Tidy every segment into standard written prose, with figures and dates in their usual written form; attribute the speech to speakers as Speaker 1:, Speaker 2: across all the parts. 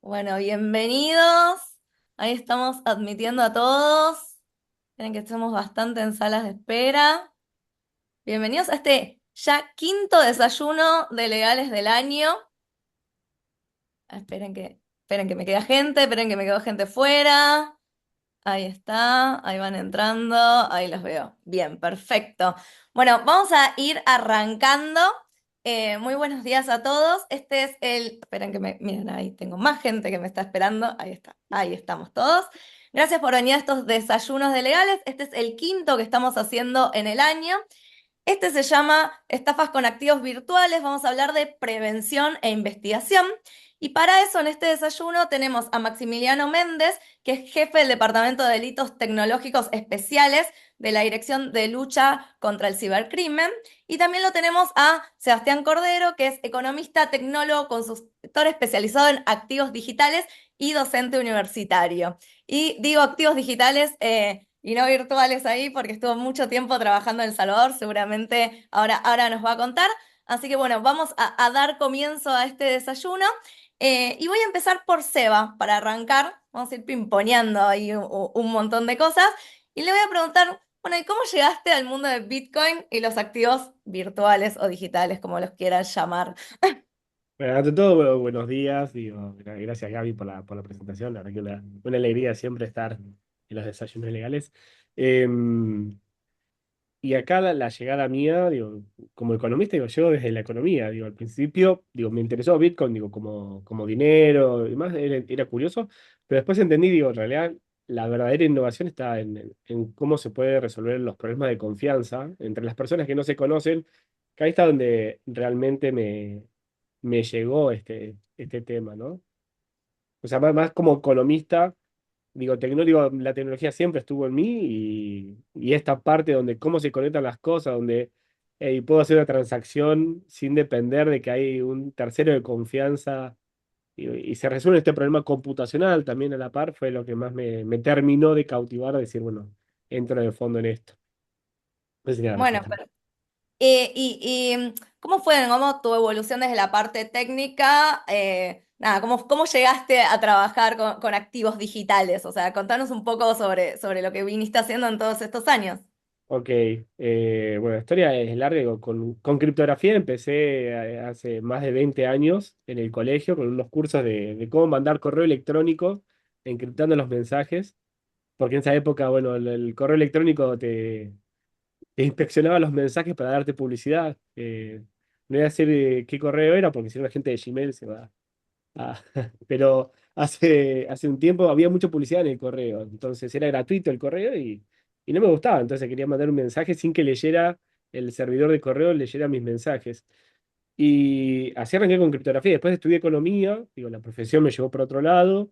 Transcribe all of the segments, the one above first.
Speaker 1: Bueno, bienvenidos. Ahí estamos admitiendo a todos. Miren que estamos bastante en salas de espera. Bienvenidos a este ya quinto desayuno de legales del año. Esperen que me queda gente, esperen que me quedó gente fuera. Ahí está, ahí van entrando, ahí los veo. Bien, perfecto. Bueno, vamos a ir arrancando. Muy buenos días a todos. Este es Esperen que Miren, ahí tengo más gente que me está esperando. Ahí está, ahí estamos todos. Gracias por venir a estos desayunos de legales. Este es el quinto que estamos haciendo en el año. Este se llama Estafas con activos virtuales. Vamos a hablar de prevención e investigación. Y para eso, en este desayuno tenemos a Maximiliano Méndez, que es jefe del Departamento de Delitos Tecnológicos Especiales de la Dirección de Lucha contra el Cibercrimen. Y también lo tenemos a Sebastián Cordero, que es economista, tecnólogo, consultor especializado en activos digitales y docente universitario. Y digo activos digitales y no virtuales ahí porque estuvo mucho tiempo trabajando en El Salvador, seguramente ahora nos va a contar. Así que bueno, vamos a dar comienzo a este desayuno. Y voy a empezar por Seba, para arrancar. Vamos a ir pimponeando ahí un montón de cosas. Y le voy a preguntar, bueno, ¿y cómo llegaste al mundo de Bitcoin y los activos virtuales o digitales, como los quieran llamar?
Speaker 2: Bueno, ante todo, buenos días. Digo, gracias Gaby por la presentación. La verdad que una alegría siempre estar en los desayunos legales. Y acá la llegada mía, digo, como economista, digo, llego desde la economía. Digo, al principio, digo, me interesó Bitcoin, digo, como dinero y demás, era curioso, pero después entendí, digo, en realidad la verdadera innovación está en cómo se puede resolver los problemas de confianza entre las personas que no se conocen, que ahí está donde realmente me llegó este tema, ¿no? O sea, más como economista. Digo, la tecnología siempre estuvo en mí y esta parte donde cómo se conectan las cosas, donde puedo hacer una transacción sin depender de que hay un tercero de confianza y se resuelve este problema computacional también a la par, fue lo que más me terminó de cautivar, de decir, bueno, entro de fondo en esto. No sé si la
Speaker 1: Bueno,
Speaker 2: respuesta.
Speaker 1: ¿cómo fue, digamos, tu evolución desde la parte técnica? Nada, ¿cómo llegaste a trabajar con activos digitales? O sea, contanos un poco sobre lo que viniste haciendo en todos estos años.
Speaker 2: Ok, bueno, la historia es larga. Digo, con criptografía empecé hace más de 20 años en el colegio con unos cursos de cómo mandar correo electrónico encriptando los mensajes, porque en esa época, bueno, el correo electrónico te inspeccionaba los mensajes para darte publicidad. No voy a decir qué correo era, porque si no la gente de Gmail se va a... Pero hace un tiempo había mucha publicidad en el correo, entonces era gratuito el correo y no me gustaba, entonces quería mandar un mensaje sin que leyera el servidor de correo, leyera mis mensajes. Y así arranqué con criptografía. Después estudié economía, digo, la profesión me llevó por otro lado.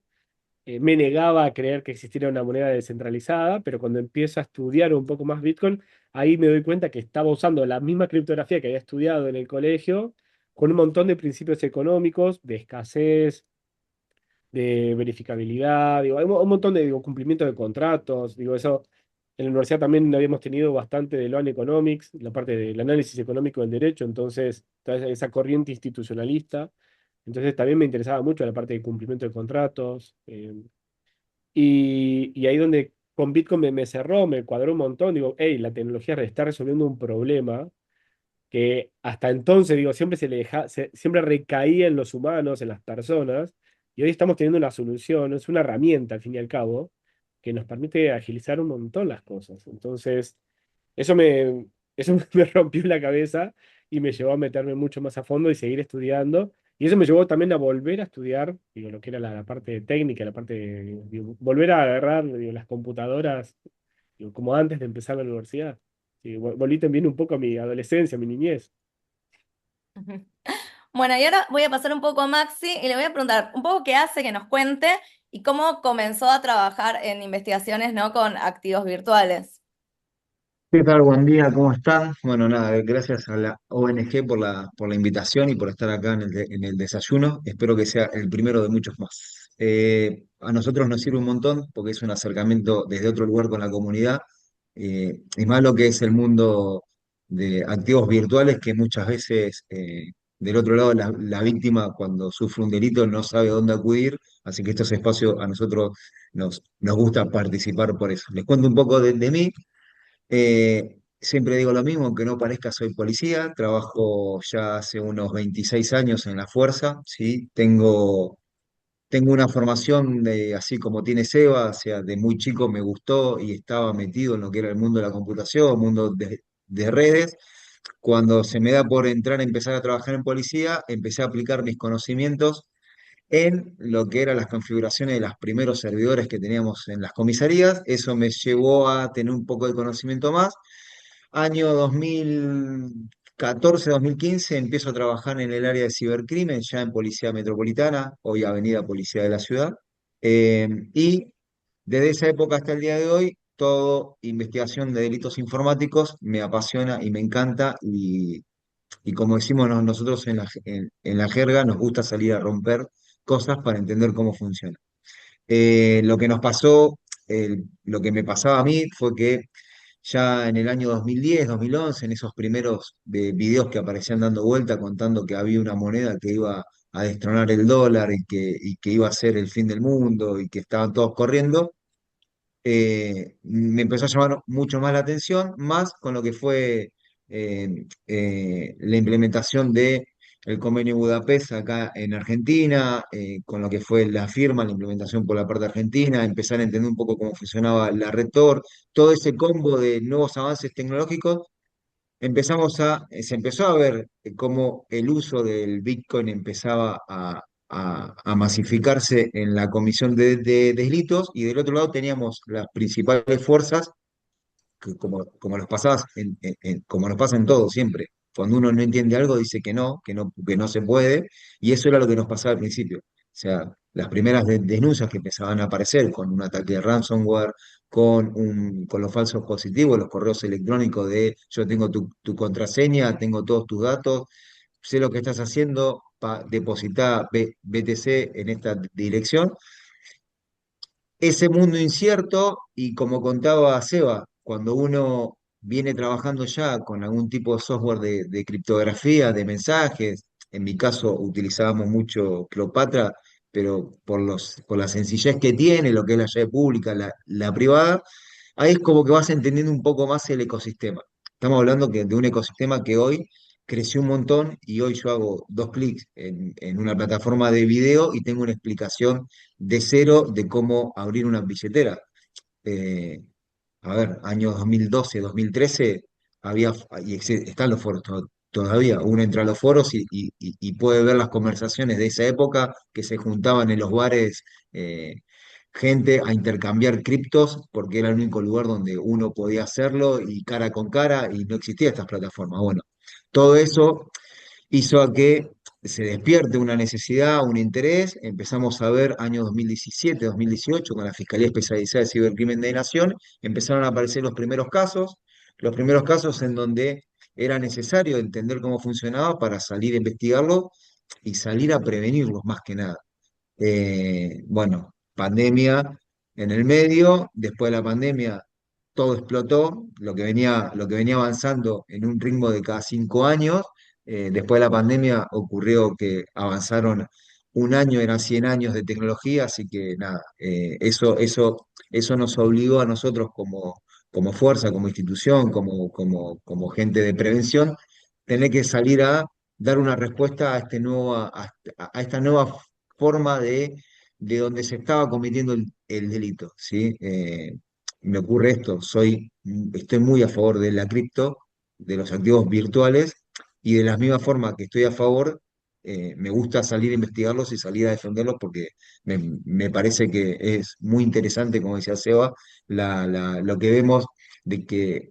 Speaker 2: Me negaba a creer que existiera una moneda descentralizada, pero cuando empiezo a estudiar un poco más Bitcoin, ahí me doy cuenta que estaba usando la misma criptografía que había estudiado en el colegio, con un montón de principios económicos, de escasez, de verificabilidad, digo, hay un montón de digo, cumplimiento de contratos, digo, eso en la universidad también habíamos tenido bastante de Law and Economics, la parte del análisis económico del derecho, entonces toda esa corriente institucionalista, entonces también me interesaba mucho la parte de cumplimiento de contratos, y ahí donde con Bitcoin me cerró, me cuadró un montón, digo, hey, la tecnología está resolviendo un problema que hasta entonces, digo, siempre recaía en los humanos, en las personas, y hoy estamos teniendo una solución, es una herramienta, al fin y al cabo, que nos permite agilizar un montón las cosas. Entonces, eso me, eso me rompió la cabeza y me llevó a meterme mucho más a fondo y seguir estudiando. Y eso me llevó también a volver a estudiar, digo, lo que era la parte técnica, la parte digo, volver a agarrar, digo, las computadoras, digo, como antes de empezar la universidad. Sí, volví también un poco a mi adolescencia, a mi niñez.
Speaker 1: Ujú. Bueno, y ahora voy a pasar un poco a Maxi y le voy a preguntar un poco qué hace, que nos cuente y cómo comenzó a trabajar en investigaciones, ¿no? Con activos virtuales.
Speaker 3: ¿Qué tal? Buen día, ¿cómo están? Bueno, nada, gracias a la ONG por la invitación y por estar acá en el desayuno. Espero que sea el primero de muchos más. A nosotros nos sirve un montón porque es un acercamiento desde otro lugar con la comunidad y más lo que es el mundo de activos virtuales que muchas veces Del otro lado, la víctima cuando sufre un delito no sabe dónde acudir, así que estos espacios a nosotros nos gusta participar por eso. Les cuento un poco de mí. Siempre digo lo mismo, aunque no parezca, soy policía, trabajo ya hace unos 26 años en la fuerza, ¿sí? Tengo una formación de, así como tiene Seba, o sea, de muy chico me gustó y estaba metido en lo que era el mundo de la computación, mundo de redes. Cuando se me da por entrar a empezar a trabajar en policía, empecé a aplicar mis conocimientos en lo que eran las configuraciones de los primeros servidores que teníamos en las comisarías. Eso me llevó a tener un poco de conocimiento más. Año 2014-2015 empiezo a trabajar en el área de cibercrimen, ya en Policía Metropolitana, hoy Avenida Policía de la Ciudad. Y desde esa época hasta el día de hoy, todo investigación de delitos informáticos me apasiona y me encanta. Y como decimos nosotros en la jerga, nos gusta salir a romper cosas para entender cómo funciona. Lo que nos pasó, lo que me pasaba a mí fue que ya en el año 2010, 2011, en esos primeros videos que aparecían dando vuelta contando que había una moneda que iba a destronar el dólar y que iba a ser el fin del mundo y que estaban todos corriendo, me empezó a llamar mucho más la atención, más con lo que fue la implementación de el convenio Budapest acá en Argentina, con lo que fue la firma, la implementación por la parte argentina, empezar a entender un poco cómo funcionaba la red Tor, todo ese combo de nuevos avances tecnológicos. Se empezó a ver cómo el uso del Bitcoin empezaba a masificarse en la comisión de delitos, y del otro lado teníamos las principales fuerzas que como nos pasaba como nos pasa en todo siempre. Cuando uno no entiende algo, dice que no se puede, y eso era lo que nos pasaba al principio. O sea, las primeras denuncias que empezaban a aparecer con un ataque de ransomware, con los falsos positivos, los correos electrónicos de yo tengo tu contraseña, tengo todos tus datos, sé lo que estás haciendo, depositá BTC en esta dirección. Ese mundo incierto, y como contaba Seba, cuando uno viene trabajando ya con algún tipo de software de criptografía, de mensajes, en mi caso utilizábamos mucho Cleopatra, pero por la sencillez que tiene, lo que es la llave pública, la privada, ahí es como que vas entendiendo un poco más el ecosistema. Estamos hablando de un ecosistema que hoy creció un montón, y hoy yo hago dos clics en una plataforma de video y tengo una explicación de cero de cómo abrir una billetera. Eh, a ver, años 2012, 2013, están los foros todavía. Uno entra a los foros y puede ver las conversaciones de esa época que se juntaban en los bares, gente a intercambiar criptos porque era el único lugar donde uno podía hacerlo y cara con cara, y no existían estas plataformas. Bueno, todo eso hizo a que se despierte una necesidad, un interés. Empezamos a ver año 2017, 2018, con la Fiscalía Especializada de Cibercrimen de Nación, empezaron a aparecer los primeros casos en donde era necesario entender cómo funcionaba para salir a investigarlo y salir a prevenirlos más que nada. Bueno, pandemia en el medio, después de la pandemia todo explotó, lo que venía avanzando en un ritmo de cada 5 años. Después de la pandemia ocurrió que avanzaron un año, eran 100 años de tecnología, así que nada, eso nos obligó a nosotros como fuerza, como institución, como gente de prevención, tener que salir a dar una respuesta a esta nueva forma de donde se estaba cometiendo el delito, ¿sí? Me ocurre esto, estoy muy a favor de la cripto, de los activos virtuales, y de la misma forma que estoy a favor, me gusta salir a investigarlos y salir a defenderlos porque me parece que es muy interesante, como decía Seba, lo que vemos de que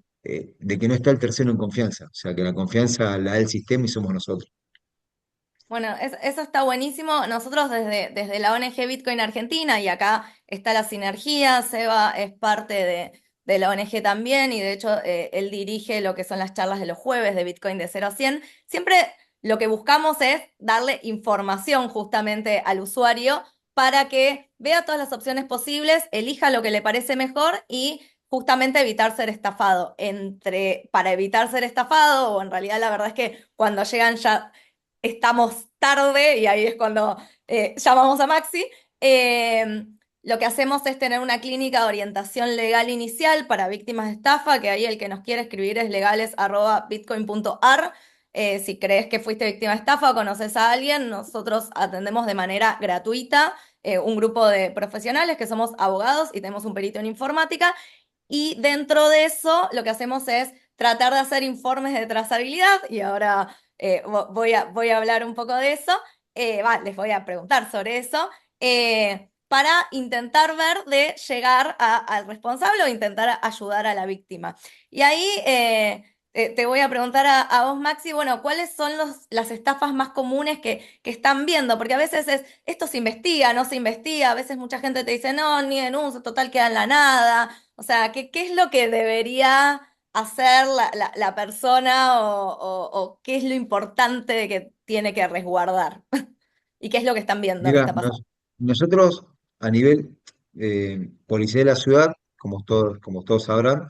Speaker 3: no está el tercero en confianza, o sea, que la confianza la da el sistema y somos nosotros.
Speaker 1: Bueno, eso está buenísimo. Nosotros desde la ONG Bitcoin Argentina, y acá está la sinergia, Seba es parte de la ONG también, y de hecho él dirige lo que son las charlas de los jueves de Bitcoin de 0 a 100. Siempre lo que buscamos es darle información justamente al usuario para que vea todas las opciones posibles, elija lo que le parece mejor y justamente evitar ser estafado. Para evitar ser estafado, o en realidad la verdad es que cuando llegan ya estamos tarde y ahí es cuando llamamos a Maxi. Eh, lo que hacemos es tener una clínica de orientación legal inicial para víctimas de estafa, que ahí el que nos quiere escribir es legales@bitcoin.ar. Si crees que fuiste víctima de estafa o conoces a alguien, nosotros atendemos de manera gratuita un grupo de profesionales que somos abogados y tenemos un perito en informática. Y dentro de eso, lo que hacemos es tratar de hacer informes de trazabilidad, y ahora voy a hablar un poco de eso. Les voy a preguntar sobre eso, para intentar ver de llegar al responsable o intentar ayudar a la víctima. Y ahí te voy a preguntar a vos, Maxi, bueno, ¿cuáles son las estafas más comunes que están viendo? Porque a veces esto se investiga, no se investiga, a veces mucha gente te dice, no, ni denuncio, total queda en la nada. O sea, ¿qué es lo que debería hacer la persona o qué es lo importante que tiene que resguardar? ¿Y qué es lo que están viendo que
Speaker 3: Mira,
Speaker 1: está pasando?
Speaker 3: nosotros a nivel policía de la ciudad, como todos sabrán,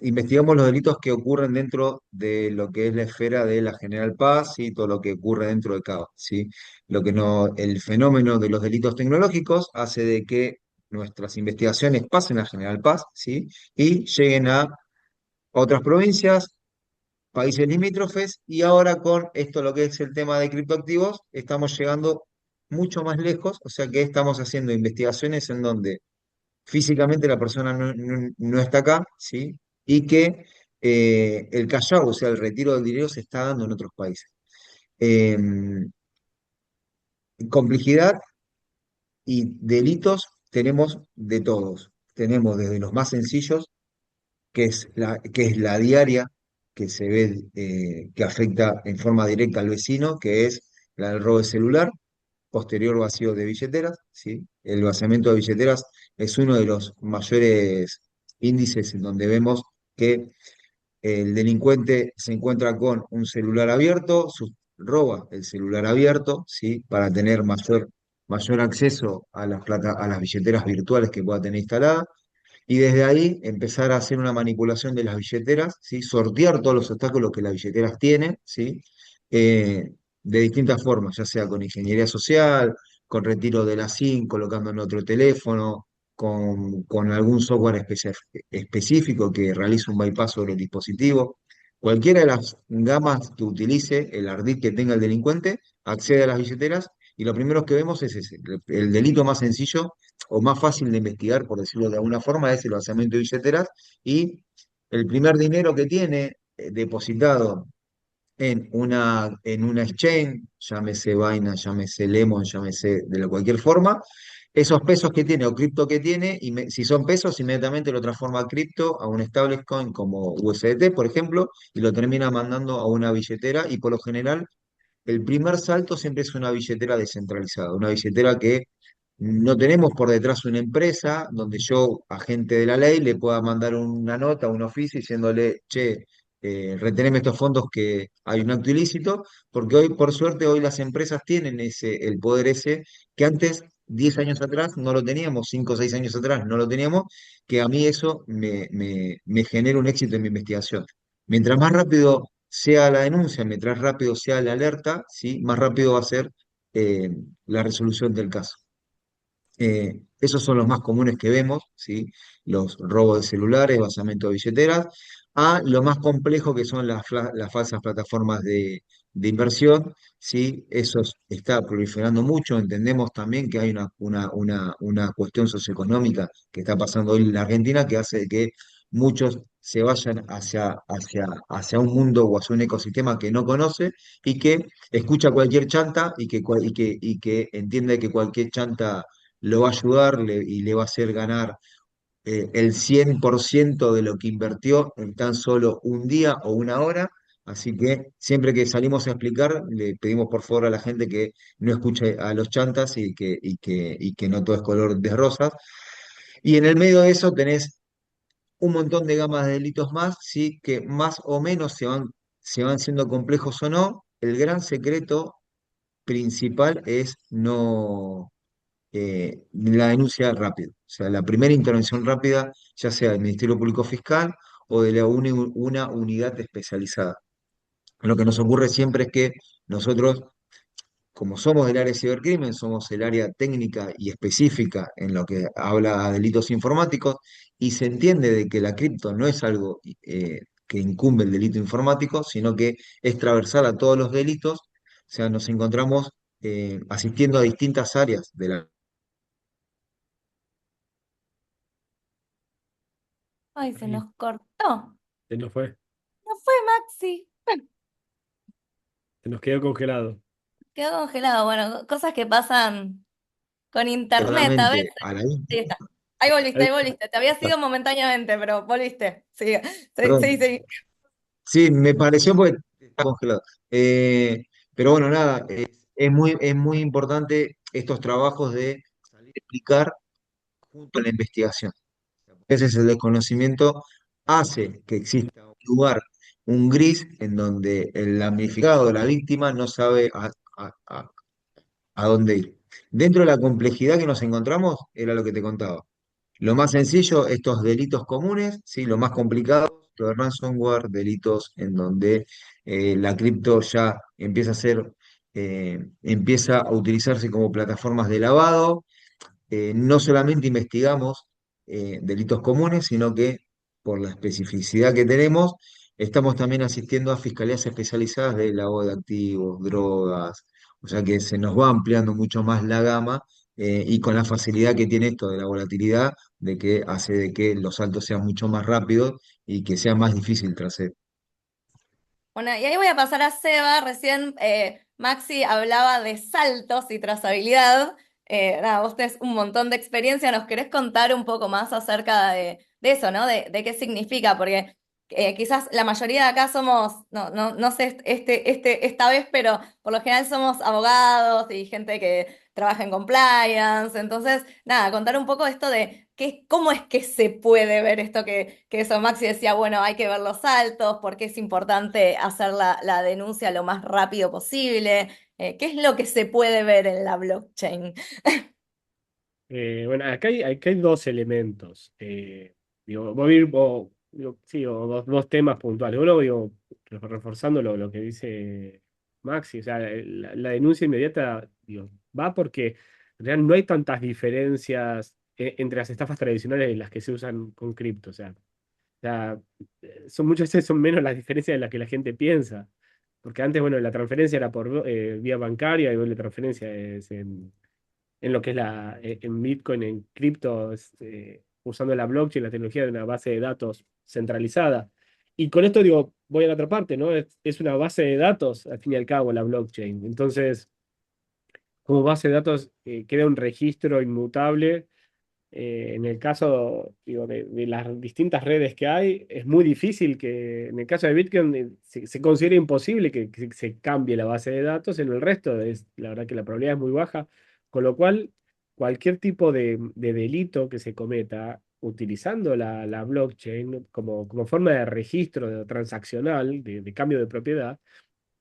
Speaker 3: investigamos los delitos que ocurren dentro de lo que es la esfera de la General Paz y todo lo que ocurre dentro de Cava, ¿sí? Lo que no, el fenómeno de los delitos tecnológicos hace de que nuestras investigaciones pasen a General Paz, ¿sí? Y lleguen a otras provincias, países limítrofes, y ahora con esto, lo que es el tema de criptoactivos, estamos llegando mucho más lejos, o sea que estamos haciendo investigaciones en donde físicamente la persona no está acá, ¿sí? Y que el cash out, o sea, el retiro del dinero se está dando en otros países. Eh, Complejidad y delitos tenemos de todos. Tenemos desde los más sencillos, que es la diaria, que se ve, que afecta en forma directa al vecino, que es la del robo de celular, posterior vacío de billeteras, ¿sí? El vaciamiento de billeteras es uno de los mayores índices en donde vemos que el delincuente se encuentra con un celular abierto, roba el celular abierto, ¿sí? Para tener mayor acceso a a las billeteras virtuales que pueda tener instaladas, y desde ahí empezar a hacer una manipulación de las billeteras, ¿sí? Sortear todos los obstáculos que las billeteras tienen, ¿sí? Eh, de distintas formas, ya sea con ingeniería social, con retiro de la SIM, colocando en otro teléfono, con algún software específico que realice un bypass sobre el dispositivo. Cualquiera de las gamas que utilice el ardid que tenga el delincuente, accede a las billeteras, y lo primero que vemos es ese, el delito más sencillo o más fácil de investigar, por decirlo de alguna forma, es el vaciamiento de billeteras, y el primer dinero que tiene depositado en una exchange, llámese Binance, llámese Lemon, llámese de cualquier forma, esos pesos que tiene o cripto que tiene, y si son pesos, inmediatamente lo transforma a cripto, a un stablecoin como USDT, por ejemplo, y lo termina mandando a una billetera, y por lo general el primer salto siempre es una billetera descentralizada, una billetera que no tenemos por detrás una empresa donde yo, agente de la ley, le pueda mandar una nota, un oficio diciéndole, che, reteneme estos fondos que hay un acto ilícito, porque hoy, por suerte, hoy las empresas tienen el poder ese que antes, 10 años atrás, no lo teníamos, 5 o 6 años atrás no lo teníamos, que a mí eso me genera un éxito en mi investigación. Mientras más rápido sea la denuncia, mientras rápido sea la alerta, ¿sí? Más rápido va a ser eh, la resolución del caso. Esos son los más comunes que vemos, ¿sí? Los robos de celulares, vaciamiento de billeteras, a lo más complejo que son las falsas plataformas de inversión, ¿sí? Está proliferando mucho. Entendemos también que hay una cuestión socioeconómica que está pasando hoy en la Argentina, que hace que muchos se vayan hacia un mundo o hacia un ecosistema que no conoce, y que escucha cualquier chanta, y que entiende que cualquier chanta lo va a ayudar, y le va a hacer ganar el 100% de lo que invirtió en tan solo un día o una hora. Así que siempre que salimos a explicar, le pedimos por favor a la gente que no escuche a los chantas, y que no todo es color de rosas. Y en el medio de eso tenés un montón de gamas de delitos más, ¿sí? Que más o menos se van siendo complejos o no. El gran secreto principal es no la denuncia rápida. O sea, la primera intervención rápida, ya sea del Ministerio Público Fiscal o de una unidad especializada. Lo que nos ocurre siempre es que nosotros, como somos del área de cibercrimen, somos el área técnica y específica en lo que habla a delitos informáticos, y se entiende de que la cripto no es algo que incumbe el delito informático, sino que es transversal a todos los delitos. O sea, nos encontramos asistiendo a distintas áreas de la...
Speaker 1: Ay, se
Speaker 2: Ahí
Speaker 1: nos cortó.
Speaker 2: se nos fue,
Speaker 1: No fue Maxi.
Speaker 2: se nos quedó congelado.
Speaker 1: Quedó congelado. Bueno, cosas que pasan con internet a veces.
Speaker 3: Claramente a la...
Speaker 1: Ahí está. Ahí volviste,
Speaker 2: Ahí
Speaker 1: ahí volviste. Te había sido momentáneamente, pero volviste. Sí, sí,
Speaker 3: Perdón.
Speaker 1: sí, sí.
Speaker 3: Sí, me pareció porque está congelado. Pero bueno, nada, es muy importante estos trabajos de salir a explicar junto a la investigación. Ese es el desconocimiento, hace que exista un lugar, un gris, en donde el damnificado, la víctima, no sabe a dónde ir. Dentro de la complejidad que nos encontramos, era lo que te contaba. Lo más sencillo, estos delitos comunes, ¿sí? Lo más complicado, lo de ransomware, delitos en donde la cripto ya empieza a ser, empieza a utilizarse como plataformas de lavado. No solamente investigamos delitos comunes, sino que por la especificidad que tenemos, estamos también asistiendo a fiscalías especializadas de lavado de activos, drogas, o sea que se nos va ampliando mucho más la gama, y con la facilidad que tiene esto de la volatilidad, de que hace de que los saltos sean mucho más rápidos y que sea más difícil trascender.
Speaker 1: Bueno, y ahí voy a pasar a Seba. Recién Maxi hablaba de saltos y trazabilidad. Nada, vos tenés un montón de experiencia. ¿Nos querés contar un poco más acerca de eso, ¿no? De qué significa? Porque quizás la mayoría de acá somos, no sé esta vez, pero por lo general somos abogados y gente que trabaja en compliance. Entonces, nada, contar un poco esto de cómo es que se puede ver esto que eso Maxi decía, bueno, hay que ver los saltos, porque es importante hacer la denuncia lo más rápido posible. ¿Qué es lo que se puede ver en la blockchain?
Speaker 2: Bueno, acá hay dos elementos. Voy a ir, sí, o dos temas puntuales. Uno, reforzando lo que dice Maxi, o sea, la denuncia inmediata, va porque en realidad no hay tantas diferencias entre las estafas tradicionales y las que se usan con cripto. O sea, son muchas veces son menos las diferencias de las que la gente piensa. Porque antes, bueno, la transferencia era por vía bancaria y hoy la transferencia es en lo que es en Bitcoin, en cripto, usando la blockchain, la tecnología de una base de datos centralizada. Y con esto digo, voy a la otra parte, ¿no? Es una base de datos, al fin y al cabo, la blockchain. Entonces, como base de datos, queda un registro inmutable. En el caso, digo, de las distintas redes que hay, es muy difícil que, en el caso de Bitcoin, se considere imposible que se cambie la base de datos. En el resto, la verdad que la probabilidad es muy baja, con lo cual, cualquier tipo de delito que se cometa utilizando la blockchain como forma de registro transaccional, de cambio de propiedad,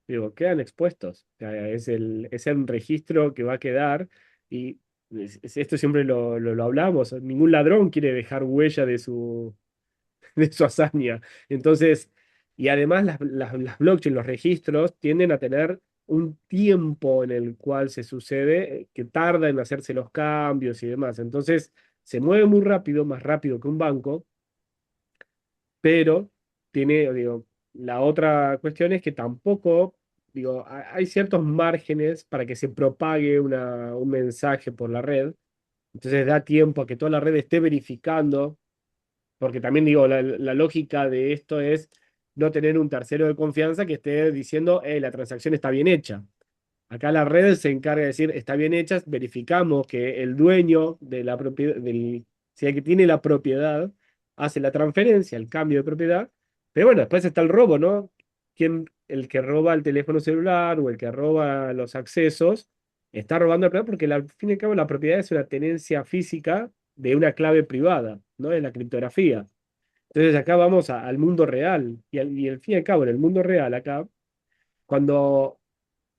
Speaker 2: digo, quedan expuestos. O sea, es el registro que va a quedar y esto siempre lo hablamos. Ningún ladrón quiere dejar huella de su hazaña. Entonces, y además las blockchain, los registros, tienden a tener un tiempo en el cual se sucede que tarda en hacerse los cambios y demás. Entonces, se mueve muy rápido, más rápido que un banco, pero tiene, digo, la otra cuestión es que tampoco, digo, hay ciertos márgenes para que se propague un mensaje por la red, entonces da tiempo a que toda la red esté verificando, porque también digo, la lógica de esto es no tener un tercero de confianza que esté diciendo, la transacción está bien hecha. Acá la red se encarga de decir, está bien hecha, verificamos que el dueño de la propiedad, si el que tiene la propiedad, hace la transferencia, el cambio de propiedad, pero bueno, después está el robo, ¿no? El que roba el teléfono celular o el que roba los accesos, está robando la propiedad porque al fin y al cabo la propiedad es una tenencia física de una clave privada, ¿no? De la criptografía. Entonces acá vamos al mundo real y al fin y al cabo en el mundo real acá, cuando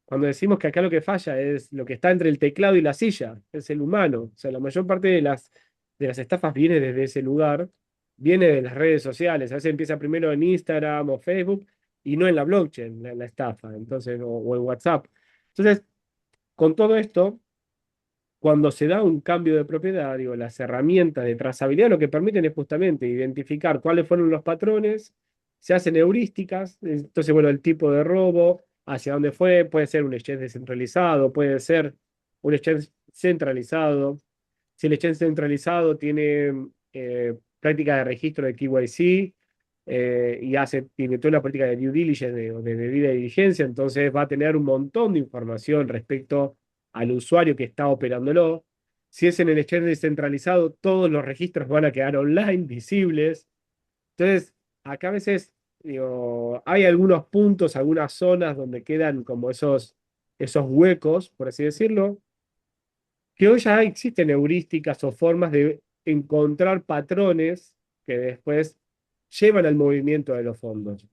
Speaker 2: cuando decimos que acá lo que falla es lo que está entre el teclado y la silla, es el humano. O sea, la mayor parte de las estafas viene desde ese lugar, viene de las redes sociales. A veces empieza primero en Instagram o Facebook, y no en la blockchain, la estafa, entonces, o en WhatsApp. Entonces, con todo esto, cuando se da un cambio de propiedad, digo, las herramientas de trazabilidad lo que permiten es justamente identificar cuáles fueron los patrones, se hacen heurísticas, entonces, bueno, el tipo de robo, hacia dónde fue, puede ser un exchange descentralizado, puede ser un exchange centralizado. Si el exchange centralizado tiene práctica de registro de KYC y tiene toda una política de due diligence, de debida diligencia, entonces va a tener un montón de información respecto al usuario que está operándolo. Si es en el exchange descentralizado, todos los registros van a quedar online, visibles. Entonces, acá a veces, digo, hay algunos puntos, algunas zonas donde quedan como esos huecos, por así decirlo, que hoy ya existen heurísticas o formas de encontrar patrones que después llevan al movimiento de los fondos.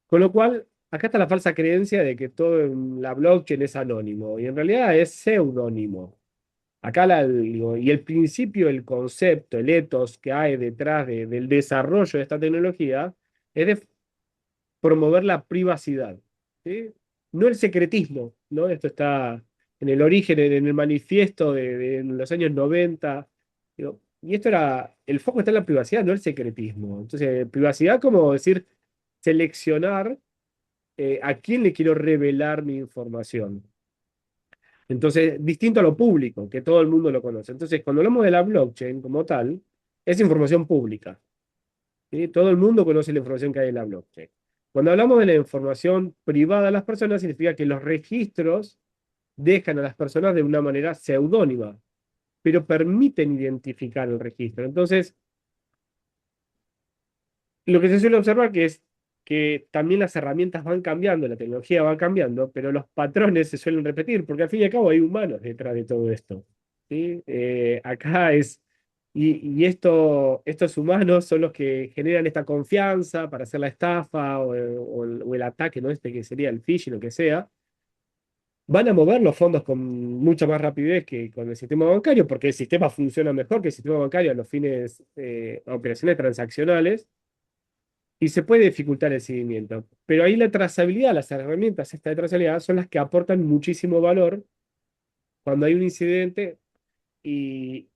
Speaker 2: Con lo cual, acá está la falsa creencia de que todo en la blockchain es anónimo, y en realidad es pseudónimo. Acá digo, y el principio, el concepto, el ethos que hay detrás del desarrollo de esta tecnología es de promover la privacidad, ¿sí? No el secretismo, ¿no? Esto está en el origen, en el manifiesto de los años 90. Digo, y esto era, el foco está en la privacidad, no el secretismo. Entonces, privacidad como decir, seleccionar a quién le quiero revelar mi información. Entonces, distinto a lo público, que todo el mundo lo conoce. Entonces, cuando hablamos de la blockchain como tal, es información pública. ¿Sí? Todo el mundo conoce la información que hay en la blockchain. Cuando hablamos de la información privada de las personas, significa que los registros dejan a las personas de una manera seudónima, pero permiten identificar el registro. Entonces, lo que se suele observar que es que también las herramientas van cambiando, la tecnología va cambiando, pero los patrones se suelen repetir, porque al fin y al cabo hay humanos detrás de todo esto. ¿Sí? Acá es, estos humanos son los que generan esta confianza para hacer la estafa o el ataque, ¿no? Este que sería el phishing, lo que sea. Van a mover los fondos con mucha más rapidez que con el sistema bancario, porque el sistema funciona mejor que el sistema bancario a los fines operaciones transaccionales y se puede dificultar el seguimiento. Pero ahí la trazabilidad, las herramientas estas de trazabilidad son las que aportan muchísimo valor cuando hay un incidente y,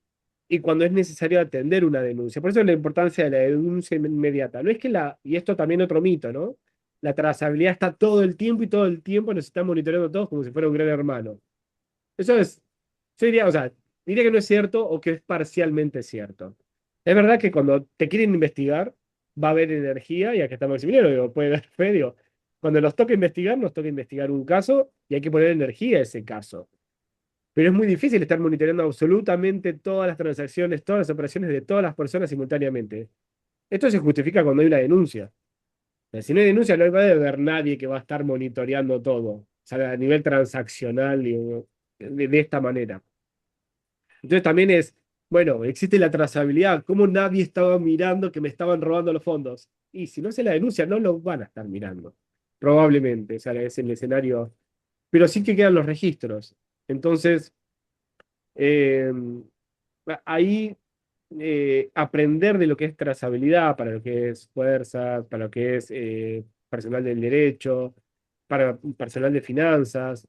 Speaker 2: y cuando es necesario atender una denuncia. Por eso la importancia de la denuncia inmediata. No es que y esto también otro mito, ¿no? La trazabilidad está todo el tiempo y todo el tiempo nos están monitoreando todos como si fuera un gran hermano. Eso es, yo diría, o sea, diría que no es cierto o que es parcialmente cierto. Es verdad que cuando te quieren investigar, va a haber energía, y acá está Maximiliano, digo, puede dar fe, digo, cuando nos toca investigar un caso y hay que poner energía a ese caso. Pero es muy difícil estar monitoreando absolutamente todas las transacciones, todas las operaciones de todas las personas simultáneamente. Esto se justifica cuando hay una denuncia. O sea, si no hay denuncia, no va a haber nadie que va a estar monitoreando todo. O sea, a nivel transaccional, digo, de esta manera. Entonces también es, bueno, existe la trazabilidad. ¿Cómo nadie estaba mirando que me estaban robando los fondos? Y si no se la denuncia, no lo van a estar mirando. Probablemente, o sea, es el escenario. Pero sí que quedan los registros. Entonces, eh, ahí aprender de lo que es trazabilidad, para lo que es fuerza, para lo que es personal del derecho, para personal de finanzas,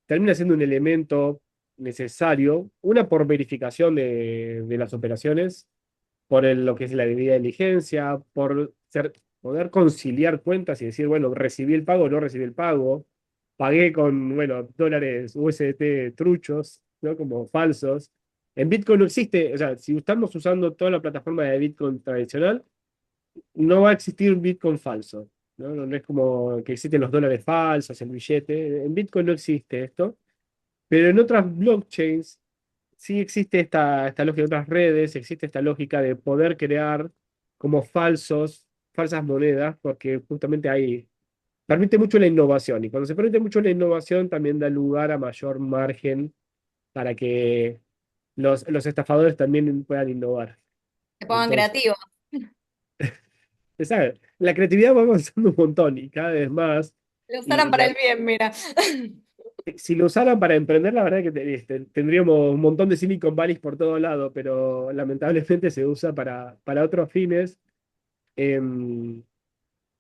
Speaker 2: termina siendo un elemento necesario, una por verificación de las operaciones, por lo que es la debida diligencia, poder conciliar cuentas y decir, bueno, recibí el pago o no recibí el pago, pagué con, bueno, dólares USDT truchos, ¿no? Como falsos. En Bitcoin no existe, o sea, si estamos usando toda la plataforma de Bitcoin tradicional, no va a existir un Bitcoin falso, ¿no? No es como que existen los dólares falsos, el billete. En Bitcoin no existe esto, pero en otras blockchains sí existe esta lógica, de otras redes, existe esta lógica de poder crear como falsas monedas, porque justamente ahí permite mucho la innovación. Y cuando se permite mucho la innovación, también da lugar a mayor margen para que los estafadores también puedan innovar.
Speaker 1: Se pongan
Speaker 2: Entonces,
Speaker 1: creativos.
Speaker 2: ¿sabes? La creatividad va avanzando un montón y cada vez más.
Speaker 1: Lo
Speaker 2: Y,
Speaker 1: usaran
Speaker 2: y
Speaker 1: para
Speaker 2: la-
Speaker 1: el bien, mira.
Speaker 2: si lo usaran para emprender, la verdad que tendríamos un montón de Silicon Valleys por todo lado, pero lamentablemente se usa para otros fines. em,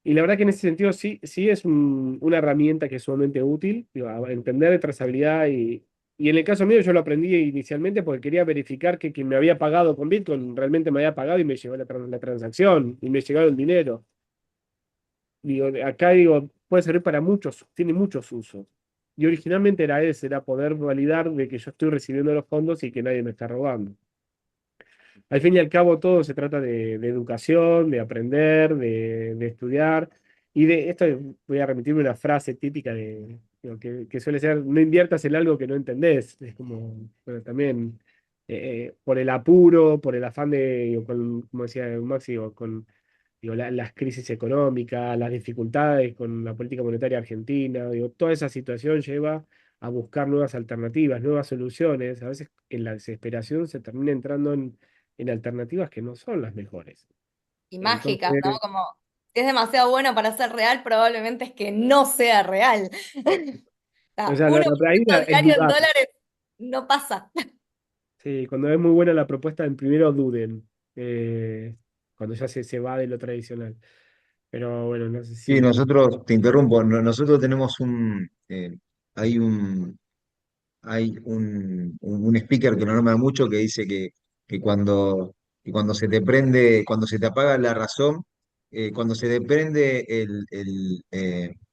Speaker 2: Y la verdad que en ese sentido sí, sí es una herramienta que es sumamente útil, digo, entender de trazabilidad y en el caso mío yo lo aprendí inicialmente porque quería verificar que quien me había pagado con Bitcoin realmente me había pagado y me llegó la transacción y me llegó el dinero. Digo, acá digo, puede servir para muchos, tiene muchos usos. Y originalmente era ese, era poder validar de que yo estoy recibiendo los fondos y que nadie me está robando. Al fin y al cabo, todo se trata de educación, de aprender, de estudiar. Y de esto voy a remitirme a una frase típica digo, que suele ser, no inviertas en algo que no entendés. Es como, bueno, también por el apuro, por el afán de, digo, como decía Maxi, digo, con digo, las crisis económicas, las dificultades con la política monetaria argentina, digo, toda esa situación lleva a buscar nuevas alternativas, nuevas soluciones. A veces en la desesperación se termina entrando en alternativas que no son las mejores.
Speaker 1: Y mágicas, ¿no?
Speaker 2: Entonces,
Speaker 1: Como si es demasiado bueno para ser real, probablemente es que no sea real.
Speaker 2: o
Speaker 1: Sea,
Speaker 2: sea,
Speaker 1: uno
Speaker 2: la ahí es
Speaker 1: diario en
Speaker 2: dudar.
Speaker 1: dólares no pasa.
Speaker 2: Sí, cuando es muy buena la propuesta, en primero duden, cuando ya se va de lo tradicional. Pero bueno, no sé
Speaker 3: Y
Speaker 2: si...
Speaker 3: nosotros, te interrumpo, nosotros tenemos hay un speaker que nos nombra mucho que dice que cuando se te prende, cuando se te apaga la razón, cuando se te prende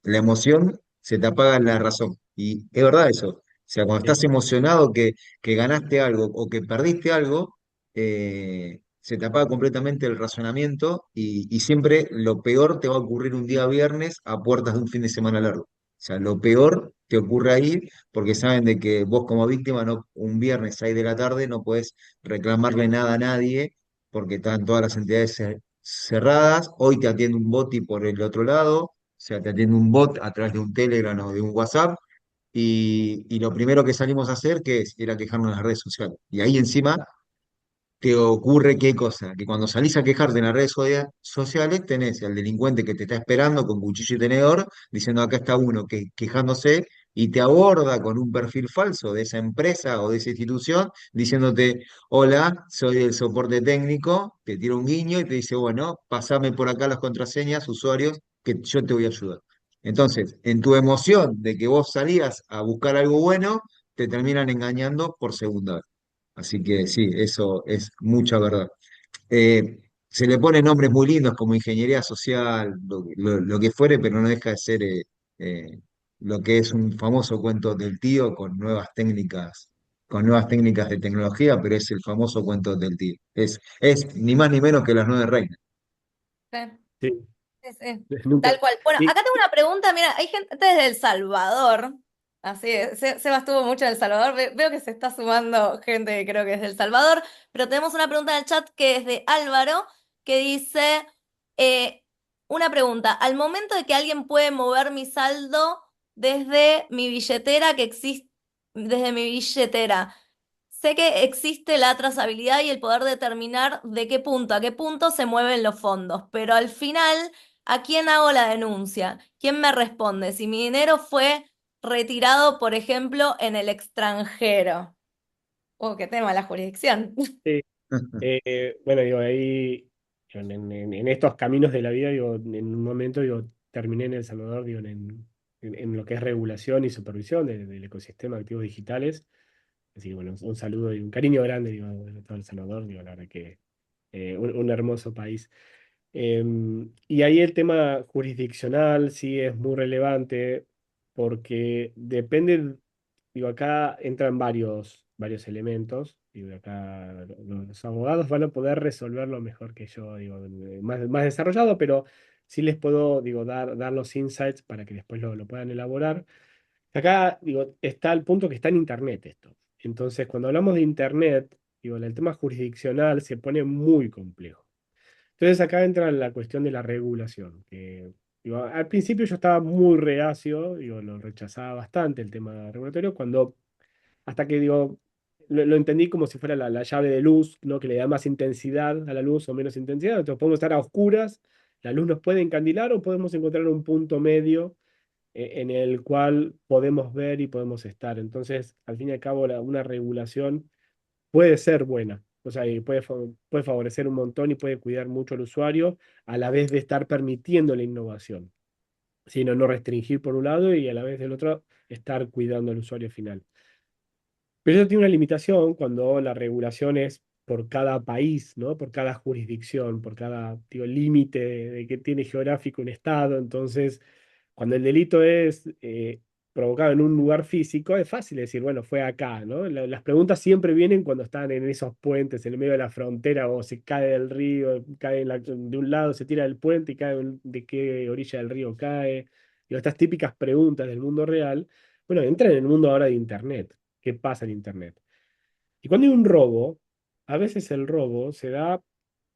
Speaker 3: la emoción, se te apaga la razón. Y es verdad eso. O sea, cuando
Speaker 2: Sí,
Speaker 3: estás emocionado que ganaste algo o que perdiste algo, se te apaga completamente el razonamiento y siempre lo peor te va a ocurrir un día viernes a puertas de un fin de semana largo. O sea, lo peor te ocurre ahí porque saben de que vos como víctima no, un viernes 6 de la tarde no podés reclamarle nada a nadie porque están todas las entidades cerradas. Hoy te atiende un bot y por el otro lado, o sea, te atiende un bot a través de un Telegram o de un WhatsApp. Y lo primero que salimos a hacer, que es ir a quejarnos en las redes sociales. Y ahí encima te ocurre qué cosa, que cuando salís a quejarte en las redes sociales, tenés al delincuente que te está esperando con cuchillo y tenedor, diciendo acá está uno quejándose, y te aborda con un perfil falso de esa empresa o de esa institución, diciéndote, hola, soy el soporte técnico, te tira un guiño y te dice, bueno, pasame por acá las contraseñas, usuarios, que yo te voy a ayudar. Entonces, en tu emoción de que vos salías a buscar algo bueno, te terminan engañando por segunda vez. Así que sí, eso es mucha verdad. Se le ponen nombres muy lindos como ingeniería social, lo que fuere, pero no deja de ser eh, lo que es un famoso cuento del tío con nuevas técnicas de tecnología, pero es el famoso cuento del tío. Es ni más ni menos que las nueve reinas.
Speaker 1: Sí,
Speaker 2: sí,
Speaker 1: sí, sí.
Speaker 2: nunca.
Speaker 1: Tal cual. Bueno,
Speaker 2: Y,
Speaker 1: acá tengo una pregunta. Mira, hay gente desde El Salvador. Así es, Seba estuvo mucho en El Salvador. Veo que se está sumando gente que creo que es de El Salvador. Pero tenemos una pregunta en el chat que es de Álvaro, que dice, eh, una pregunta. Al momento de que alguien puede mover mi saldo desde mi billetera que existe, desde mi billetera. Sé que existe la trazabilidad y el poder determinar de qué punto a qué punto se mueven los fondos, pero al final, ¿a quién hago la denuncia? ¿Quién me responde? Si mi dinero fue retirado, por ejemplo, en el extranjero. Oh, qué tema la jurisdicción.
Speaker 2: sí, bueno, digo, ahí, en estos caminos de la vida, digo, en un momento, digo, terminé en El Salvador, digo, en lo que es regulación y supervisión del ecosistema de activos digitales. Así que, bueno, un saludo y un cariño grande, digo, a todo El Salvador, digo, la verdad que un hermoso país. Y ahí el tema jurisdiccional sí es muy relevante porque depende, digo, acá entran varios elementos, digo, acá los abogados van a poder resolverlo mejor que yo, digo, más desarrollado, pero sí les puedo, digo, dar los insights para que después lo puedan elaborar. Acá, digo, está el punto que está en Internet esto. Entonces, cuando hablamos de Internet, digo, el tema jurisdiccional se pone muy complejo. Entonces acá entra la cuestión de la regulación, que digo, al principio yo estaba muy reacio, digo, lo rechazaba bastante el tema regulatorio, hasta que digo, lo entendí como si fuera la llave de luz, ¿no? Que le da más intensidad a la luz o menos intensidad. Entonces podemos estar a oscuras, la luz nos puede encandilar o podemos encontrar un punto medio en el cual podemos ver y podemos estar. Entonces, al fin y al cabo, una regulación puede ser buena. O sea, y puede favorecer un montón y puede cuidar mucho al usuario a la vez de estar permitiendo la innovación, sino no restringir por un lado y a la vez del otro estar cuidando al usuario final. Pero eso tiene una limitación cuando la regulación es por cada país, ¿no? Por cada jurisdicción, por cada, digo, límite de que tiene geográfico un estado. Entonces, cuando el delito es provocado en un lugar físico, es fácil decir, bueno, fue acá, ¿no? Las preguntas siempre vienen cuando están en esos puentes, en el medio de la frontera, o se cae del río, cae de un lado, se tira del puente y cae de qué orilla del río cae. Digo, estas típicas preguntas del mundo real, bueno, entran en el mundo ahora de Internet. ¿Qué pasa en Internet? Y cuando hay un robo, a veces el robo se da,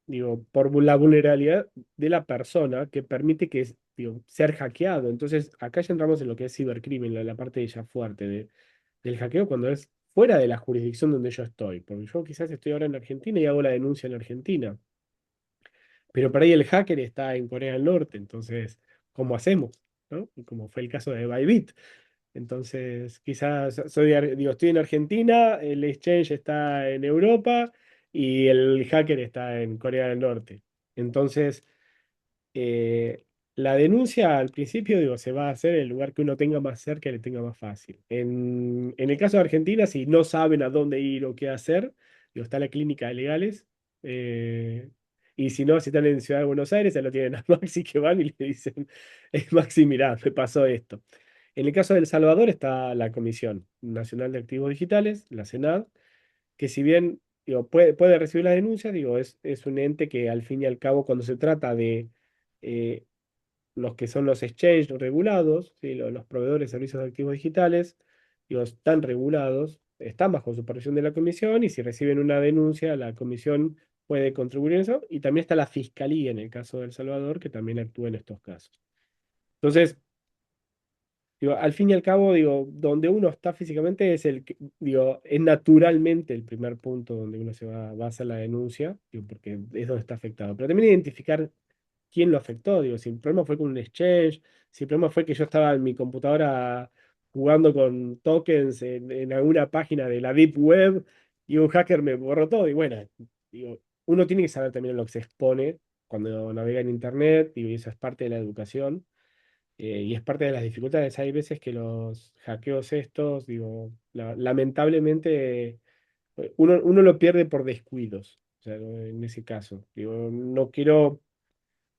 Speaker 2: digo, por la vulnerabilidad de la persona que permite que, digo, ser hackeado. Entonces, acá ya entramos en lo que es cibercrimen, la parte ya fuerte del hackeo cuando es fuera de la jurisdicción donde yo estoy. Porque yo quizás estoy ahora en Argentina y hago la denuncia en Argentina, pero por ahí el hacker está en Corea del Norte. Entonces, ¿cómo hacemos? ¿No? Como fue el caso de Bybit. Entonces, quizás digo, estoy en Argentina, el exchange está en Europa y el hacker está en Corea del Norte. Entonces, la denuncia al principio, digo, se va a hacer en el lugar que uno tenga más cerca y le tenga más fácil. En el caso de Argentina, si no saben a dónde ir o qué hacer, digo, está la clínica de legales. eh, y si no, si están en Ciudad de Buenos Aires, ya lo tienen a Maxi que van y le dicen, Maxi, mirá, me pasó esto. En el caso de El Salvador está la Comisión Nacional de Activos Digitales, la CENAD, que si bien digo, puede recibir las denuncias, digo, es un ente que al fin y al cabo, cuando se trata de eh, los que son los exchanges regulados, ¿sí? Los proveedores de servicios de activos digitales, digo, están regulados, están bajo supervisión de la comisión y si reciben una denuncia, la comisión puede contribuir en eso. Y también está la fiscalía en el caso de El Salvador, que también actúa en estos casos. Entonces, digo, al fin y al cabo, digo, donde uno está físicamente es digo, es naturalmente el primer punto donde uno va a hacer la denuncia, digo, porque es donde está afectado. Pero también identificar quién lo afectó, digo, si el problema fue con un exchange, si el problema fue que yo estaba en mi computadora jugando con tokens en alguna página de la Deep Web y un hacker me borró todo. Y bueno, digo, uno tiene que saber también a lo que se expone cuando navega en Internet, digo, y eso es parte de la educación. Y es parte de las dificultades. Hay veces que los hackeos estos, digo, lamentablemente, uno lo pierde por descuidos. O sea, ¿no? En ese caso, digo, no quiero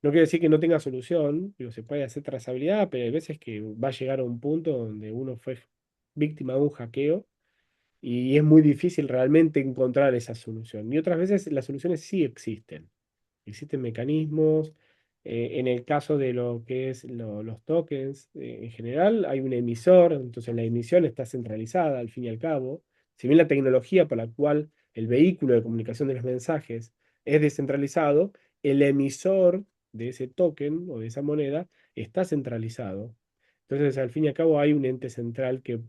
Speaker 2: decir que no tenga solución, digo, se puede hacer trazabilidad, pero hay veces que va a llegar a un punto donde uno fue víctima de un hackeo y es muy difícil realmente encontrar esa solución. Y otras veces las soluciones sí existen. Existen mecanismos. En el caso de lo que es los tokens, en general hay un emisor, entonces la emisión está centralizada al fin y al cabo. Si bien la tecnología por la cual el vehículo de comunicación de los mensajes es descentralizado, el emisor de ese token o de esa moneda está centralizado. Entonces, al fin y al cabo, hay un ente central que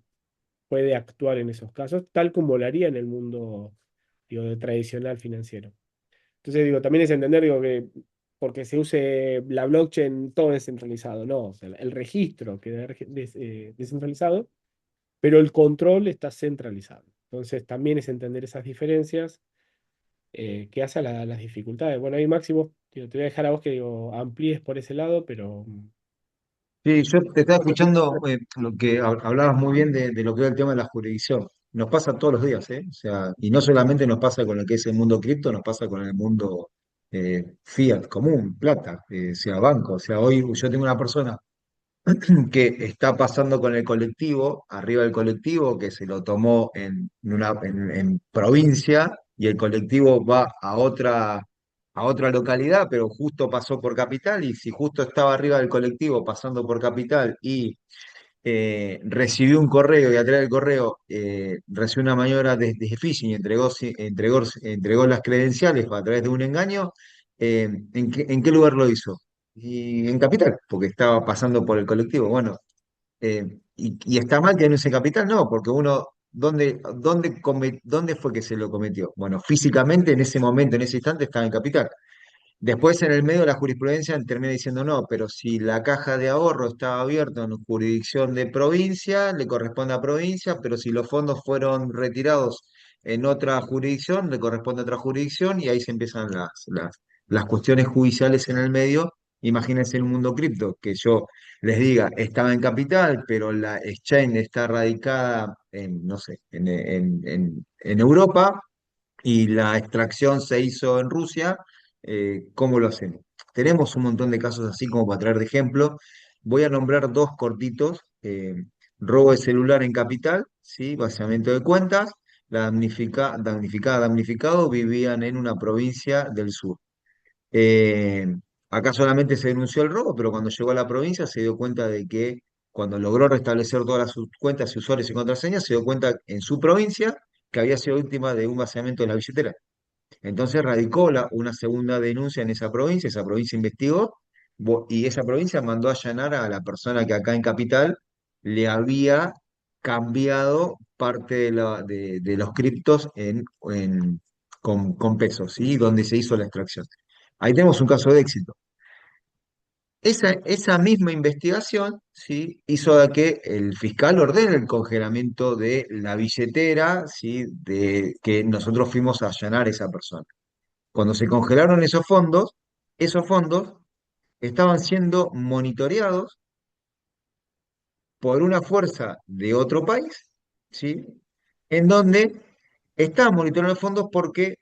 Speaker 2: puede actuar en esos casos, tal como lo haría en el mundo, digo, de tradicional financiero. Entonces, digo, también es entender, digo, que porque se use la blockchain todo descentralizado, no, o sea, el registro queda descentralizado, pero el control está centralizado. Entonces, también es entender esas diferencias que hacen las dificultades. Bueno, ahí Máximo, digo, te voy a dejar a vos que digo, amplíes por ese lado, pero
Speaker 3: Sí, yo te estaba escuchando lo que hablabas muy bien de lo que es el tema de la jurisdicción. Nos pasa todos los días, ¿eh? O sea, y no solamente nos pasa con lo que es el mundo cripto, nos pasa con el mundo fiat común, plata, sea banco. O sea, hoy yo tengo una persona que está pasando con el colectivo, arriba del colectivo, que se lo tomó en provincia y el colectivo va a otra localidad, pero justo pasó por capital y si justo estaba arriba del colectivo pasando por capital y recibió un correo y a través del correo recibió una maniobra de phishing y entregó las credenciales a través de un engaño, en qué lugar lo hizo? Y en Capital, porque estaba pasando por el colectivo. Bueno, y está mal que no use Capital, no, porque uno, ¿dónde fue que se lo cometió? Bueno, físicamente en ese momento, en ese instante, estaba en Capital. Después, en el medio de la jurisprudencia, termina diciendo no, pero si la caja de ahorro estaba abierta en jurisdicción de provincia, le corresponde a provincia, pero si los fondos fueron retirados en otra jurisdicción, le corresponde a otra jurisdicción y ahí se empiezan las cuestiones judiciales en el medio. Imagínense en un mundo cripto, que yo les diga, estaba en capital, pero la exchange está radicada en, no sé, en Europa y la extracción se hizo en Rusia. ¿Cómo lo hacemos? Tenemos un montón de casos así como para traer de ejemplo. Voy a nombrar dos cortitos. Robo de celular en capital, ¿sí? Vaciamiento de cuentas. La damnificado vivían en una provincia del sur. Eh, Acá solamente se denunció el robo, pero cuando llegó a la provincia se dio cuenta de que cuando logró restablecer todas sus cuentas y usuarios y contraseñas, se dio cuenta en su provincia que había sido víctima de un vaciamiento de la billetera. Entonces radicó una segunda denuncia en esa provincia investigó y esa provincia mandó a allanar a la persona que acá en Capital le había cambiado parte de los criptos con pesos, ¿sí? Donde se hizo la extracción. Ahí tenemos un caso de éxito. Esa misma investigación, ¿sí? Hizo de que el fiscal ordene el congelamiento de la billetera, ¿sí? De que nosotros fuimos a allanar a esa persona. Cuando se congelaron esos fondos estaban siendo monitoreados por una fuerza de otro país, ¿sí? En donde estaban monitoreando los fondos porque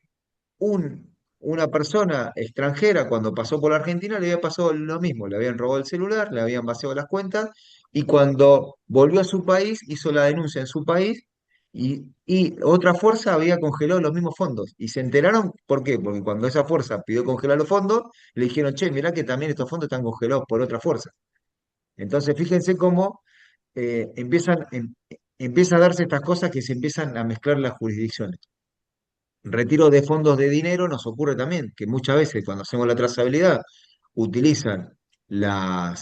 Speaker 3: una persona extranjera cuando pasó por la Argentina le había pasado lo mismo, le habían robado el celular, le habían vaciado las cuentas y cuando volvió a su país hizo la denuncia en su país y otra fuerza había congelado los mismos fondos. Y se enteraron, ¿por qué? Porque cuando esa fuerza pidió congelar los fondos, le dijeron, che, mirá que también estos fondos están congelados por otra fuerza. Entonces, fíjense cómo empieza a darse estas cosas que se empiezan a mezclar las jurisdicciones. Retiro de fondos de dinero nos ocurre también, que muchas veces cuando hacemos la trazabilidad utilizan la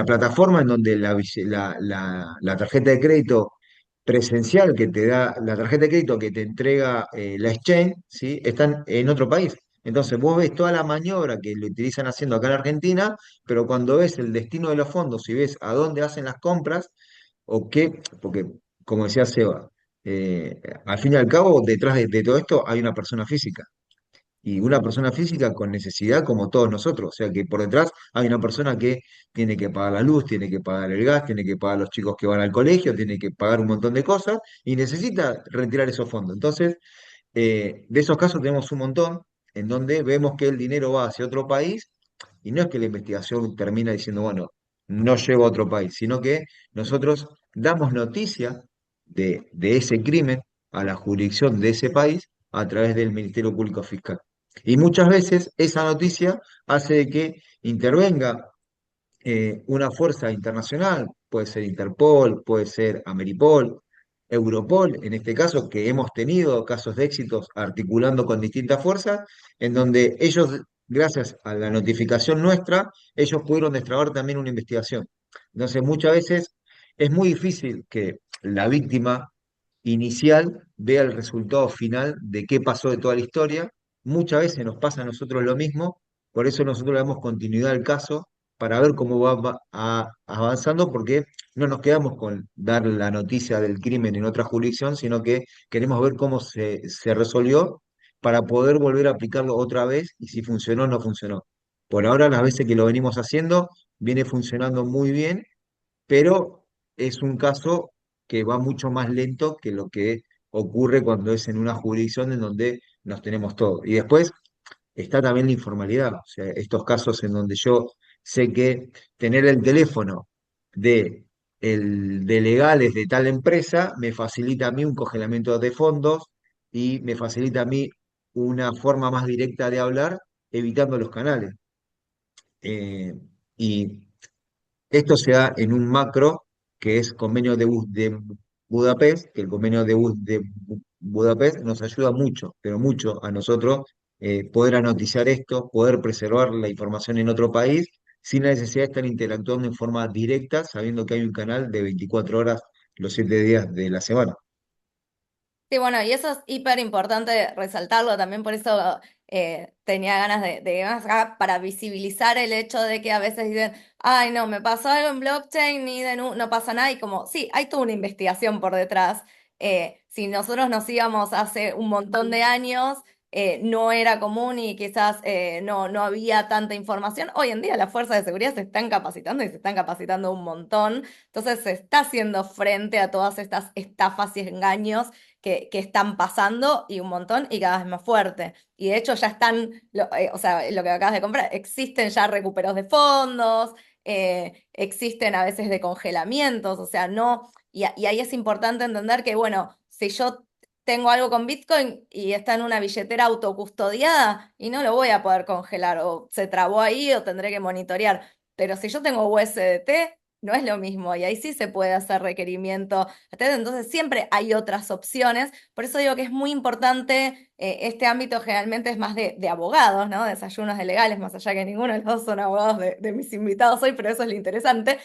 Speaker 3: plataforma en donde la tarjeta de crédito presencial que te da, la tarjeta de crédito que te entrega la exchange, ¿sí? Están en otro país. Entonces vos ves toda la maniobra que lo utilizan haciendo acá en Argentina, pero cuando ves el destino de los fondos y ves a dónde hacen las compras, o qué, porque como decía Seba, al fin y al cabo, detrás de todo esto hay una persona física. Y una persona física con necesidad como todos nosotros. O sea que por detrás hay una persona que tiene que pagar la luz, tiene que pagar el gas, tiene que pagar los chicos que van al colegio, tiene que pagar un montón de cosas y necesita retirar esos fondos. Entonces, de esos casos tenemos un montón en donde vemos que el dinero va hacia otro país y no es que la investigación termina diciendo, bueno, no llego a otro país, sino que nosotros damos noticia de ese crimen a la jurisdicción de ese país a través del Ministerio Público Fiscal. Y muchas veces esa noticia hace de que intervenga una fuerza internacional, puede ser Interpol, puede ser Ameripol, Europol, en este caso, que hemos tenido casos de éxitos articulando con distintas fuerzas, en donde ellos, gracias a la notificación nuestra, ellos pudieron destrabar también una investigación. Entonces, muchas veces es muy difícil que la víctima inicial vea el resultado final de qué pasó de toda la historia. Muchas veces nos pasa a nosotros lo mismo, por eso nosotros le damos continuidad al caso para ver cómo avanzando, porque no nos quedamos con dar la noticia del crimen en otra jurisdicción, sino que queremos ver cómo se resolvió para poder volver a aplicarlo otra vez y si funcionó o no funcionó. Por ahora, las veces que lo venimos haciendo, viene funcionando muy bien, pero es un caso que va mucho más lento que lo que ocurre cuando es en una jurisdicción en donde nos tenemos todo. Y después está también la informalidad, o sea, estos casos en donde yo sé que tener el teléfono de legales de tal empresa me facilita a mí un congelamiento de fondos y me facilita a mí una forma más directa de hablar, evitando los canales. Y esto se da en un macro que es convenio de Budapest, que el convenio de Budapest nos ayuda mucho, pero mucho a nosotros poder anoticiar esto, poder preservar la información en otro país sin la necesidad de estar interactuando en forma directa, sabiendo que hay un canal de 24 horas los 7 días de la semana.
Speaker 1: Sí, bueno, y eso es hiper importante resaltarlo, también por eso tenía ganas de más acá para visibilizar el hecho de que a veces dicen, ay, no, me pasó algo en blockchain y no pasa nada, y como, sí, hay toda una investigación por detrás, Si nosotros nos íbamos hace un montón de años, no era común y quizás no había tanta información. Hoy en día las fuerzas de seguridad se están capacitando y se están capacitando un montón. Entonces se está haciendo frente a todas estas estafas y engaños que están pasando y un montón y cada vez más fuerte. Y de hecho ya están, o sea, lo que acabas de comprar, existen ya recuperos de fondos, existen a veces de congelamientos, o sea, no, y ahí es importante entender que, bueno, si yo tengo algo con Bitcoin y está en una billetera autocustodiada y no lo voy a poder congelar o se trabó ahí o tendré que monitorear. Pero si yo tengo USDT, no es lo mismo y ahí sí se puede hacer requerimiento. Entonces siempre hay otras opciones. Por eso digo que es muy importante, este ámbito generalmente es más de abogados, ¿no? Desayunos de legales, más allá que ninguno de los dos son abogados de mis invitados hoy, pero eso es lo interesante.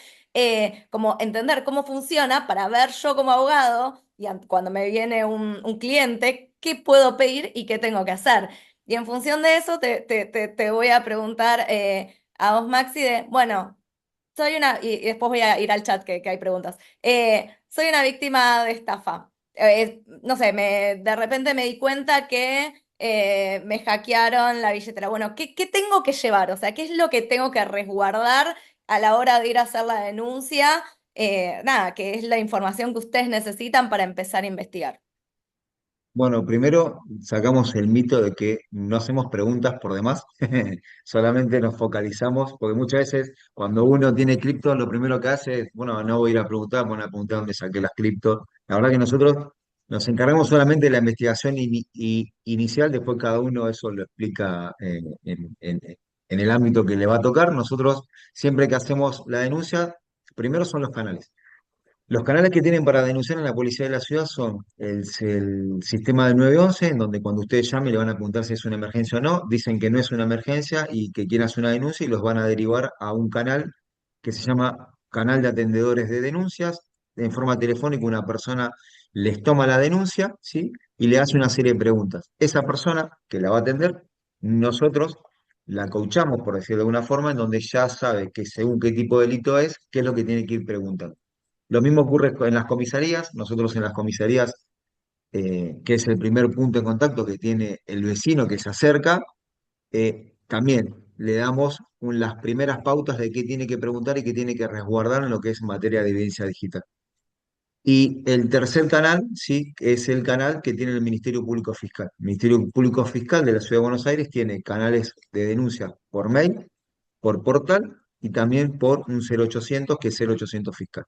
Speaker 1: Como entender cómo funciona para ver yo como abogado y cuando me viene un cliente, qué puedo pedir y qué tengo que hacer. Y en función de eso te voy a preguntar a vos, Maxi, bueno, soy una, y después voy a ir al chat que hay preguntas. Soy una víctima de estafa. No sé, de repente me di cuenta que me hackearon la billetera. Bueno, ¿qué tengo que llevar? O sea, ¿qué es lo que tengo que resguardar a la hora de ir a hacer la denuncia? Nada, que es la información que ustedes necesitan para empezar a investigar.
Speaker 3: Bueno, primero sacamos el mito de que no hacemos preguntas por demás, solamente nos focalizamos, porque muchas veces cuando uno tiene cripto, lo primero que hace es, bueno, no voy a ir a preguntar, voy a preguntar dónde saqué las cripto. La verdad que nosotros nos encargamos solamente de la investigación inicial, después cada uno eso lo explica en el ámbito que le va a tocar. Nosotros, siempre que hacemos la denuncia, primero son los canales. Los canales que tienen para denunciar en la policía de la ciudad son el sistema del 911, en donde cuando ustedes llamen le van a preguntar si es una emergencia o no, dicen que no es una emergencia y que quieren hacer una denuncia y los van a derivar a un canal que se llama Canal de Atendedores de Denuncias. En forma telefónica una persona les toma la denuncia, ¿sí? Y le hace una serie de preguntas. Esa persona que la va a atender, nosotros la coachamos, por decirlo de alguna forma, en donde ya sabe que según qué tipo de delito es, qué es lo que tiene que ir preguntando. Lo mismo ocurre en las comisarías. Nosotros en las comisarías, que es el primer punto de contacto que tiene el vecino que se acerca, también le damos las primeras pautas de qué tiene que preguntar y qué tiene que resguardar en lo que es materia de evidencia digital. Y el tercer canal, sí, es el canal que tiene el Ministerio Público Fiscal. El Ministerio Público Fiscal de la Ciudad de Buenos Aires tiene canales de denuncia por mail, por portal y también por un 0800 que es 0800 fiscal.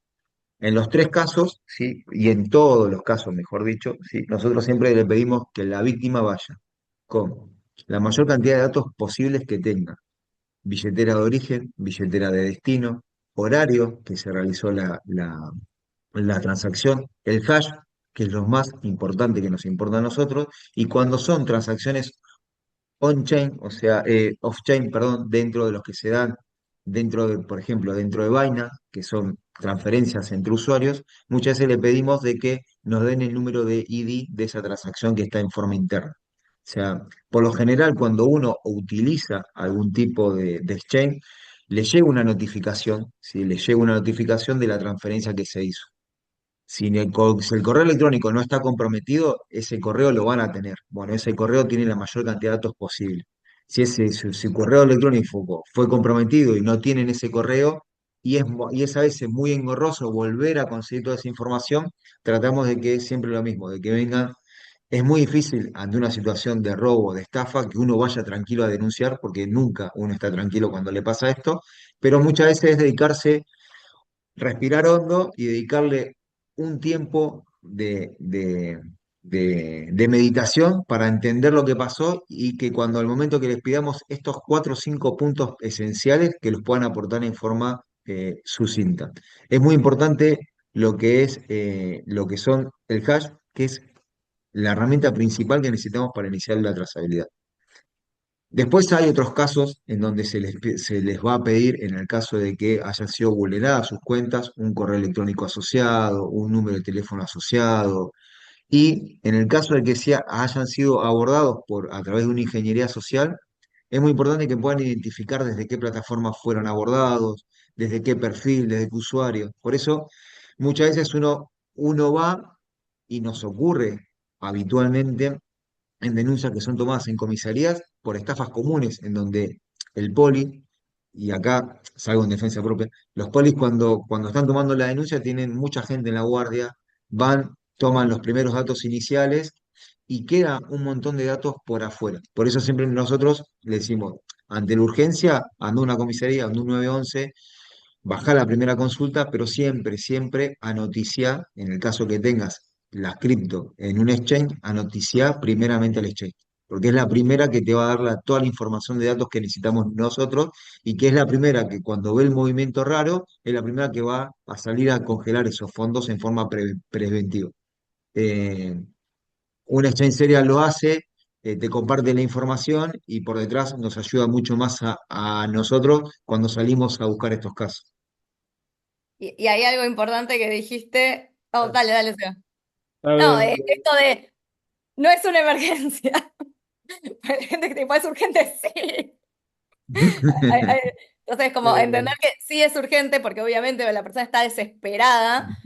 Speaker 3: En los tres casos, ¿sí? Y en todos los casos, mejor dicho, ¿sí? Nosotros siempre le pedimos que la víctima vaya con la mayor cantidad de datos posibles que tenga. Billetera de origen, billetera de destino, horario que se realizó la transacción, el hash, que es lo más importante que nos importa a nosotros, y cuando son transacciones on-chain, o sea, off-chain, perdón, dentro de los que se dan dentro de, por ejemplo, dentro de Binance, que son transferencias entre usuarios, muchas veces le pedimos de que nos den el número de ID de esa transacción que está en forma interna. O sea, por lo general, cuando uno utiliza algún tipo de exchange, le llega una notificación, ¿sí? Le llega una notificación de la transferencia que se hizo. Si el correo electrónico no está comprometido, ese correo lo van a tener. Bueno, ese correo tiene la mayor cantidad de datos posible. Si el correo electrónico fue comprometido y no tienen ese correo, y es a veces muy engorroso volver a conseguir toda esa información, tratamos de que siempre lo mismo, de que vengan. Es muy difícil ante una situación de robo, de estafa, que uno vaya tranquilo a denunciar, porque nunca uno está tranquilo cuando le pasa esto, pero muchas veces es dedicarse, respirar hondo y dedicarle un tiempo de meditación para entender lo que pasó y que cuando al momento que les pidamos estos 4 o 5 puntos esenciales, que los puedan aportar en forma sucinta. Es muy importante lo que son el hash, que es la herramienta principal que necesitamos para iniciar la trazabilidad. Después hay otros casos en donde se les va a pedir, en el caso de que hayan sido vulneradas sus cuentas, un correo electrónico asociado, un número de teléfono asociado, y en el caso de que hayan sido abordados a través de una ingeniería social, es muy importante que puedan identificar desde qué plataforma fueron abordados, desde qué perfil, desde qué usuario. Por eso, muchas veces uno va y nos ocurre habitualmente en denuncias que son tomadas en comisarías por estafas comunes, en donde el poli, y acá salgo en defensa propia, los polis cuando están tomando la denuncia tienen mucha gente en la guardia, van, toman los primeros datos iniciales y queda un montón de datos por afuera. Por eso siempre nosotros le decimos, ante la urgencia, anda a una comisaría, anda a un 911, baja la primera consulta, pero siempre, siempre a noticiar, en el caso que tengas las cripto en un exchange, a noticiar primeramente al exchange, porque es la primera que te va a dar toda la información de datos que necesitamos nosotros y que es la primera que cuando ve el movimiento raro, es la primera que va a salir a congelar esos fondos en forma preventiva. Eh, un exchange serial lo hace, te comparte la información y por detrás nos ayuda mucho más a nosotros cuando salimos a buscar estos casos.
Speaker 1: Y hay algo importante que dijiste. Oh, dale, dale, Seba.
Speaker 2: A
Speaker 1: No,
Speaker 2: ver,
Speaker 1: esto de no es una emergencia. Hay gente que tipo, es urgente, sí. Entonces, como
Speaker 2: eh,
Speaker 1: entender que sí es urgente, porque obviamente la persona está desesperada,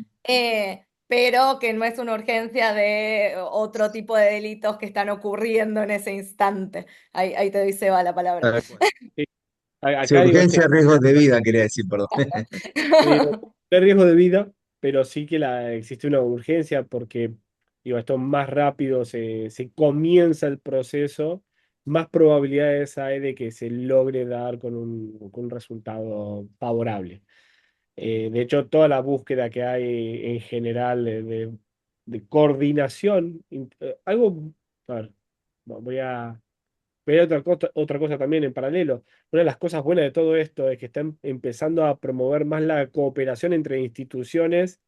Speaker 1: pero que no es una urgencia de otro tipo de delitos que están ocurriendo en ese instante. Ahí te doy, Seba, la palabra.
Speaker 2: tal cual. Sí,
Speaker 3: Sí,
Speaker 2: acá digo,
Speaker 3: urgencia, riesgos de vida, quería decir, perdón.
Speaker 2: digo, no hay riesgo de vida, pero sí que existe una urgencia porque, digo, esto más rápido se comienza el proceso, más probabilidades hay de que se logre dar con un resultado favorable. De hecho, toda la búsqueda que hay en general de coordinación, algo, a ver, voy a ver otra cosa también en paralelo. Una de las cosas buenas de todo esto es que están empezando a promover más la cooperación entre instituciones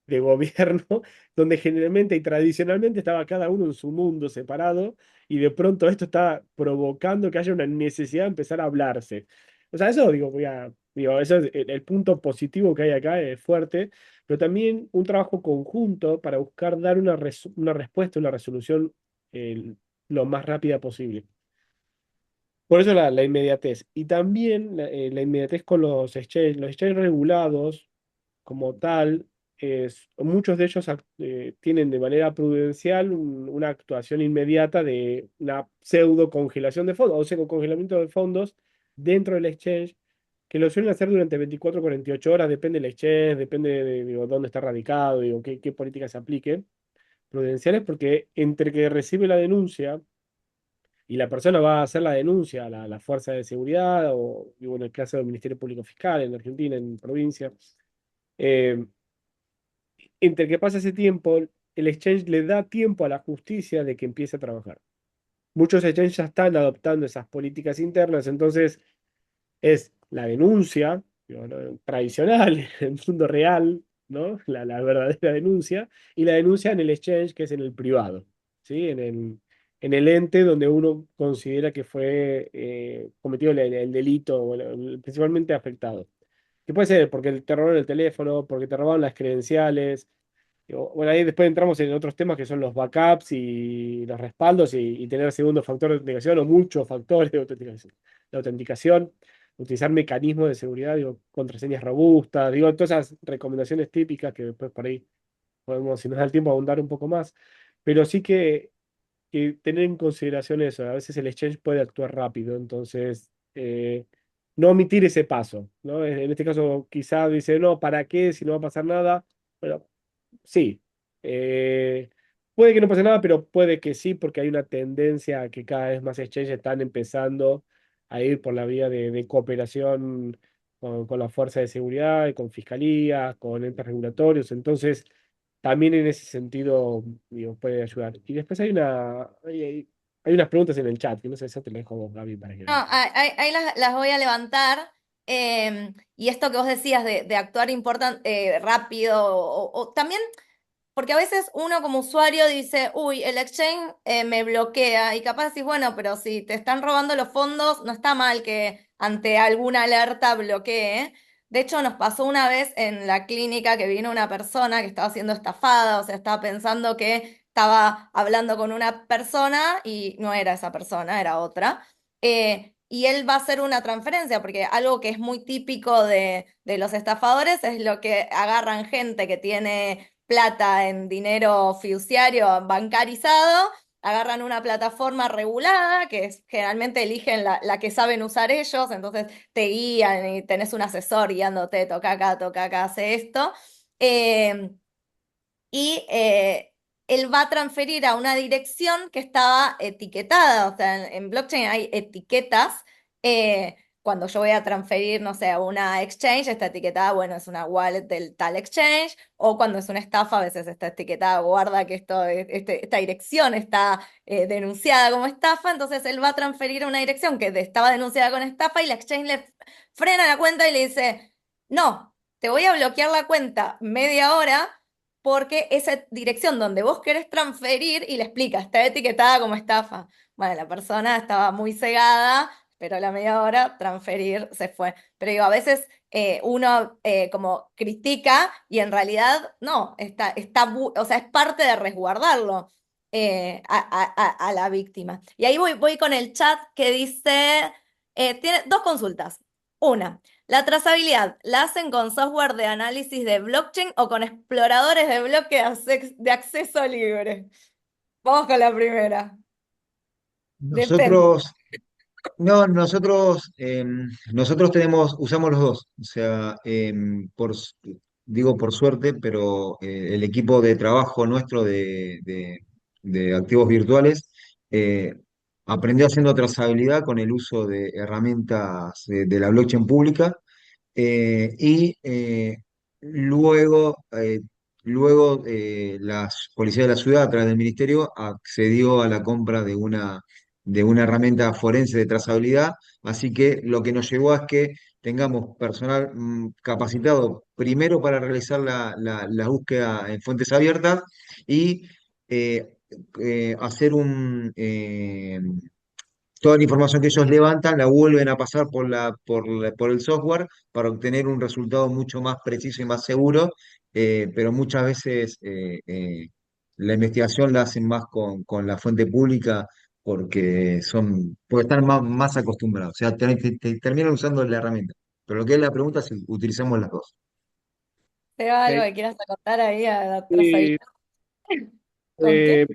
Speaker 2: de gobierno, donde generalmente y tradicionalmente estaba cada uno en su mundo separado, y de pronto esto está provocando que haya una necesidad de empezar a hablarse. O sea, eso digo, eso es el punto positivo que hay acá, es fuerte, pero también un trabajo conjunto para buscar dar una respuesta, una resolución lo más rápida posible. Por eso la inmediatez. Y también la inmediatez con los exchanges regulados como tal, muchos de ellos tienen de manera prudencial una actuación inmediata de una pseudo congelación de fondos, o sea, congelamiento de fondos dentro del exchange, que lo suelen hacer durante 24 o 48 horas, depende del exchange, depende de, digo, dónde está radicado, digo, qué políticas se apliquen. Prudenciales porque entre que recibe la denuncia y la persona va a hacer la denuncia a la fuerza de seguridad, o digo, en el caso del Ministerio Público Fiscal en Argentina, en provincia, eh, entre que pasa ese tiempo, el exchange le da tiempo a la justicia de que empiece a trabajar. Muchos exchanges ya están adoptando esas políticas internas, entonces es la denuncia, digo, ¿no? Tradicional, en el mundo real, ¿no? La verdadera denuncia, y la denuncia en el exchange, que es en el privado, ¿sí? En el ente donde uno considera que fue cometido el delito, o principalmente afectado. Que puede ser porque te robaron el teléfono, porque te robaron las credenciales. Bueno, ahí después entramos en otros temas que son los backups y los respaldos y tener segundo factor de autenticación o muchos factores de autenticación, utilizar mecanismos de seguridad, digo, contraseñas robustas, digo, todas esas recomendaciones típicas que después por ahí podemos, si nos da el tiempo, abundar un poco más. Pero sí que tener en consideración eso. A veces el exchange puede actuar rápido, entonces no omitir ese paso, ¿no? En este caso, quizá dice, no, ¿para qué? Si no va a pasar nada. Bueno, sí. Eh, Puede que no pase nada, pero puede que sí, porque hay una tendencia a que cada vez más exchanges están empezando a ir por la vía de cooperación con la fuerza de seguridad, y con fiscalías, con entes regulatorios. Entonces, también en ese sentido, digo, puede ayudar. Y después hay unas preguntas en el chat, que no sé, eso te lo dejo a vos, Gaby, para que
Speaker 1: No,
Speaker 2: veas.
Speaker 1: ahí las voy a levantar. Y esto que vos decías de actuar rápido, o también, porque a veces uno como usuario dice, uy, el exchange me bloquea, y capaz decís, bueno, pero si te están robando los fondos, no está mal que ante alguna alerta bloquee. De hecho, nos pasó una vez en la clínica que vino una persona que estaba siendo estafada, o sea, estaba pensando que estaba hablando con una persona y no era esa persona, era otra. Y él va a hacer una transferencia, porque algo que es muy típico de los estafadores es lo que agarran gente que tiene plata en dinero fiduciario bancarizado, agarran una plataforma regulada, que es, generalmente eligen la que saben usar ellos, entonces te guían y tenés un asesor guiándote, toca acá, hace esto. Eh, y él va a transferir a una dirección que estaba etiquetada, o sea, en blockchain hay etiquetas. Cuando yo voy a transferir, no sé, a una exchange, está etiquetada, bueno, es una wallet del tal exchange, o cuando es una estafa, a veces está etiquetada, guarda que esta dirección está denunciada como estafa, entonces él va a transferir a una dirección que estaba denunciada con estafa y la exchange le frena la cuenta y le dice, no, te voy a bloquear la cuenta media hora porque esa dirección donde vos querés transferir y le explica, está etiquetada como estafa. Bueno, la persona estaba muy cegada, pero a la media hora transferir se fue. Pero digo, a veces uno como critica y en realidad no, o sea, es parte de resguardarlo a la víctima. Y ahí voy con el chat que dice, tiene dos consultas. Una. La trazabilidad, ¿la hacen con software de análisis de blockchain o con exploradores de bloque de acceso libre? Vamos con la primera. Depende.
Speaker 3: Nosotros, no, nosotros usamos los dos. O sea, digo por suerte, pero el equipo de trabajo nuestro de activos virtuales eh, aprendió haciendo trazabilidad con el uso de herramientas de la blockchain pública. Y luego la policía de la ciudad, a través del ministerio, accedió a la compra de una herramienta forense de trazabilidad. Así que lo que nos llevó a es que tengamos personal capacitado primero para realizar la búsqueda en fuentes abiertas y eh, hacer toda la información que ellos levantan la vuelven a pasar por el software para obtener un resultado mucho más preciso y más seguro, pero muchas veces la investigación la hacen más con la fuente pública porque están más acostumbrados, o sea, terminan usando la herramienta. Pero lo que es la pregunta es si utilizamos las dos.
Speaker 1: ¿Te va algo
Speaker 2: Ok.
Speaker 1: que quieras contar ahí a la trazabilidad?
Speaker 2: Y,
Speaker 1: ¿Con qué?
Speaker 2: eh,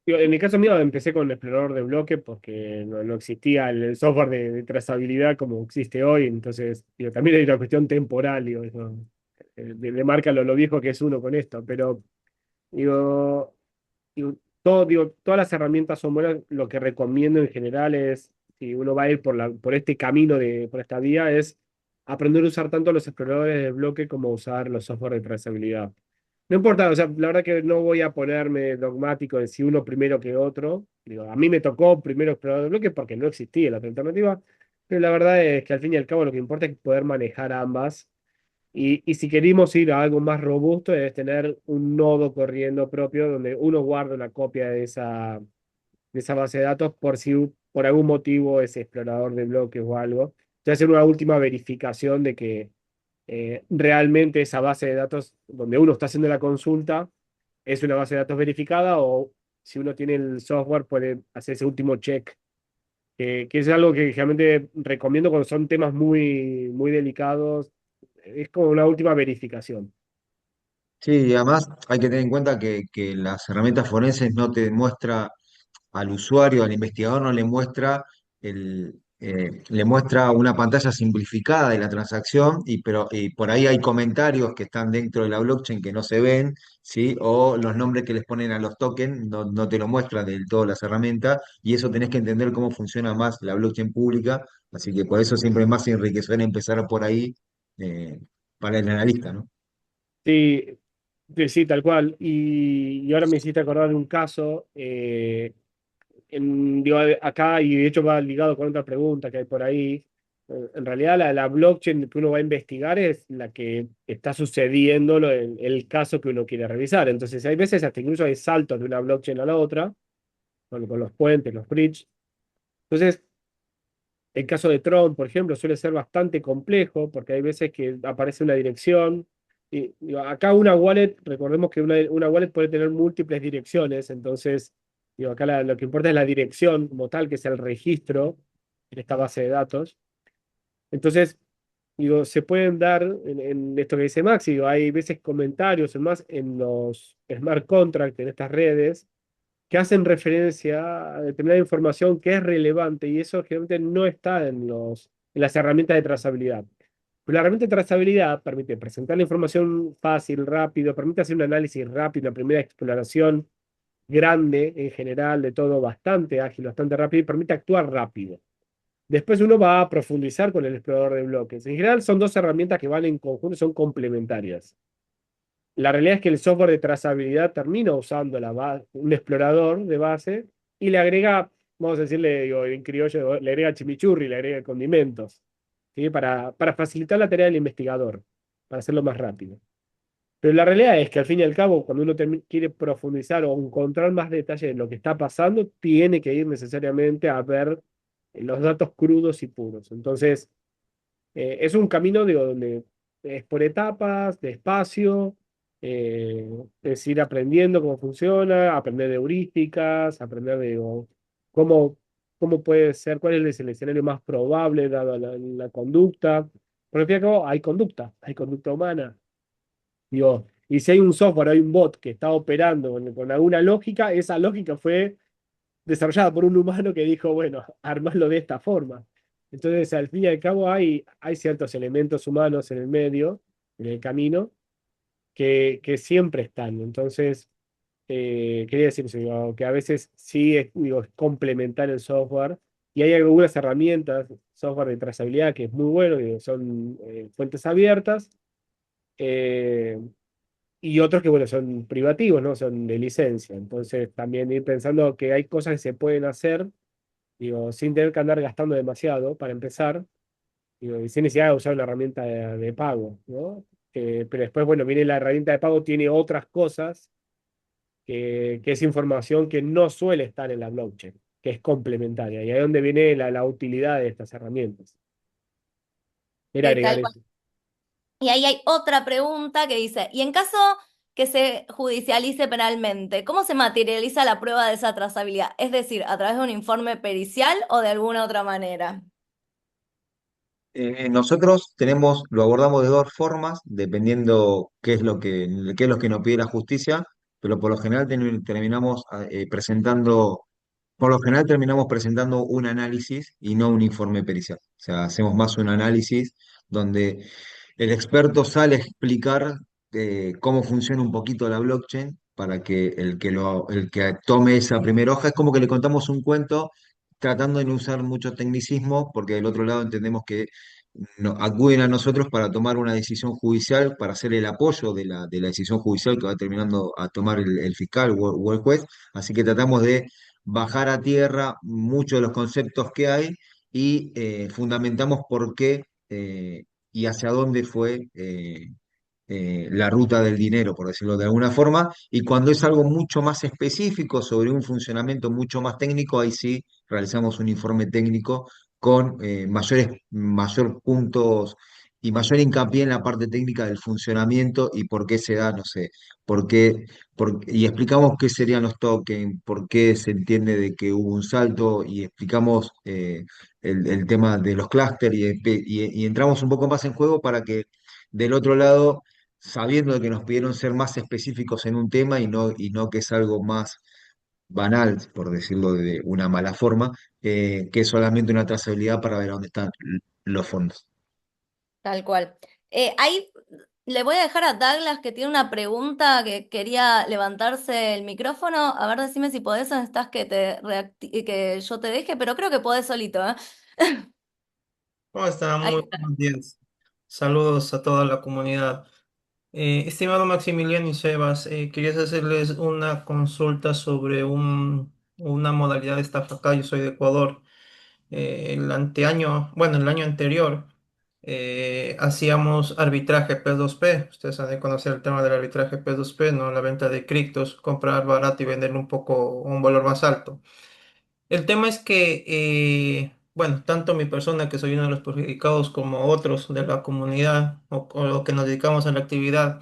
Speaker 2: digo, en mi caso mío empecé con el explorador de bloque porque no existía el software de trazabilidad como existe hoy, entonces digo, también hay una cuestión temporal, digo, eso, de marca lo viejo que es uno con esto, pero digo, todas las herramientas son buenas. Lo que recomiendo en general es, si uno va a ir por este camino, por esta vía, es aprender a usar tanto los exploradores de bloque como usar los software de trazabilidad. No importa, o sea, la verdad que no voy a ponerme dogmático de si uno primero que otro. Digo, a mí me tocó primero explorador de bloque porque no existía la otra alternativa, pero la verdad es que al fin y al cabo lo que importa es poder manejar ambas y si queremos ir a algo más robusto, es tener un nodo corriendo propio donde uno guarda una copia de esa base de datos por si por algún motivo ese explorador de bloques o algo. Ya hacer una última verificación de que realmente esa base de datos donde uno está haciendo la consulta es una base de datos verificada o si uno tiene el software puede hacer ese último check, que es algo que realmente recomiendo cuando son temas muy, muy delicados. Es como una última verificación.
Speaker 3: Sí, y además hay que tener en cuenta que las herramientas forenses no te muestra al usuario, al investigador, no le muestra una pantalla simplificada de la transacción, y por ahí hay comentarios que están dentro de la blockchain que no se ven, ¿sí? O los nombres que les ponen a los tokens no te lo muestran del todo las herramientas, y eso tenés que entender cómo funciona más la blockchain pública, así que por eso siempre es más enriquecedor empezar por ahí eh, para el analista, ¿no?
Speaker 2: Sí, sí, sí, tal cual. Y ahora me hiciste acordar de un caso, digo, acá, y de hecho va ligado con otra pregunta que hay por ahí. En realidad, la blockchain que uno va a investigar es la que está sucediendo el caso que uno quiere revisar. Entonces, hay veces hasta incluso hay saltos de una blockchain a la otra, con los puentes, los bridges. Entonces, el caso de Tron, por ejemplo, suele ser bastante complejo porque hay veces que aparece una dirección. Y digo, acá una wallet, recordemos que una wallet puede tener múltiples direcciones, entonces digo, acá lo que importa es la dirección como tal, que es el registro en esta base de datos. Entonces, digo, se pueden dar en esto que dice Maxi, digo, hay veces comentarios más en los smart contracts, en estas redes, que hacen referencia a determinada información que es relevante y eso generalmente no está en las herramientas de trazabilidad. Pero la herramienta de trazabilidad permite presentar la información fácil, rápido, permite hacer un análisis rápido, una primera exploración grande en general de todo, bastante ágil, bastante rápido y permite actuar rápido. Después uno va a profundizar con el explorador de bloques. En general son dos herramientas que van en conjunto, son complementarias. La realidad es que el software de trazabilidad termina usando un explorador de base y le agrega, vamos a decirle, digo, en criollo, le agrega chimichurri, le agrega condimentos, ¿sí? Para facilitar la tarea del investigador, para hacerlo más rápido. Pero la realidad es que al fin y al cabo, cuando uno quiere profundizar o encontrar más detalle de lo que está pasando, tiene que ir necesariamente a ver los datos crudos y puros. Entonces, es un camino, digo, donde es por etapas, despacio, es ir aprendiendo cómo funciona, aprender de heurísticas, aprender de digo, cómo, cómo puede ser, cuál es el escenario más probable dado la conducta. Porque al fin y al cabo hay conducta humana. Digo, y si hay un software, hay un bot que está operando con alguna lógica, esa lógica fue desarrollada por un humano que dijo, bueno, armarlo de esta forma. Entonces, al fin y al cabo, hay ciertos elementos humanos en el medio, en el camino, que siempre están. Entonces, quería decir eso, digo, que a veces sí es, digo, es complementar el software y hay algunas herramientas, software de trazabilidad que es muy bueno, digo, son fuentes abiertas. eh, y otros que, bueno, son privativos, ¿no? Son de licencia. Entonces, también ir pensando que hay cosas que se pueden hacer, digo, sin tener que andar gastando demasiado para empezar, digo, y sin necesidad de usar una herramienta de pago, ¿no? Pero después, bueno, viene la herramienta de pago, tiene otras cosas, que es información que no suele estar en la blockchain, que es complementaria. Y ahí es donde viene la utilidad de estas herramientas. Era
Speaker 1: Sí,
Speaker 2: agregar
Speaker 1: tal cual.
Speaker 2: eso.
Speaker 1: Y ahí hay otra pregunta que dice, y en caso que se judicialice penalmente, ¿cómo se materializa la prueba de esa trazabilidad? Es decir, ¿a través de un informe pericial o de alguna otra manera?
Speaker 3: Nosotros tenemos, lo abordamos de dos formas, dependiendo qué es lo que nos pide la justicia, pero por lo general terminamos presentando, por lo general terminamos presentando un análisis y no un informe pericial. O sea, hacemos más un análisis donde el experto sale a explicar cómo funciona un poquito la blockchain para que el que tome esa primera hoja es como que le contamos un cuento tratando de no usar mucho tecnicismo, porque del otro lado entendemos que acuden a nosotros para tomar una decisión judicial, para hacer el apoyo de la decisión judicial que va terminando a tomar el fiscal o el juez. Así que tratamos de bajar a tierra muchos de los conceptos que hay y fundamentamos por qué y hacia dónde fue la ruta del dinero, por decirlo de alguna forma, y cuando es algo mucho más específico sobre un funcionamiento mucho más técnico, ahí sí realizamos un informe técnico con mayor puntos y mayor hincapié en la parte técnica del funcionamiento y por qué se da, no sé, por qué, y explicamos qué serían los tokens, por qué se entiende de que hubo un salto y explicamos el tema de los clústeres y entramos un poco más en juego para que del otro lado sabiendo de que nos pidieron ser más específicos en un tema y no que es algo más banal, por decirlo de una mala forma, que es solamente una trazabilidad para ver a dónde están los fondos.
Speaker 1: Tal cual. Ahí le voy a dejar a Douglas que tiene una pregunta que quería levantarse el micrófono. A ver, decime si podés o necesitas que yo te deje, pero creo que podés solito, ¿eh?
Speaker 4: ¿Cómo están?
Speaker 1: Ahí
Speaker 4: Muy
Speaker 1: está.
Speaker 4: buenos días. Saludos a toda la comunidad. Estimado Maximiliano y Sebas, quería hacerles una consulta sobre una modalidad de estafa acá. Yo soy de Ecuador. El anteaño, bueno, el año anterior hacíamos arbitraje P2P. Ustedes han de conocer el tema del arbitraje P2P, ¿no? La venta de criptos, comprar barato y vender un poco un valor más alto. El tema es que, bueno, tanto mi persona, que soy uno de los perjudicados, como otros de la comunidad o los que nos dedicamos a la actividad,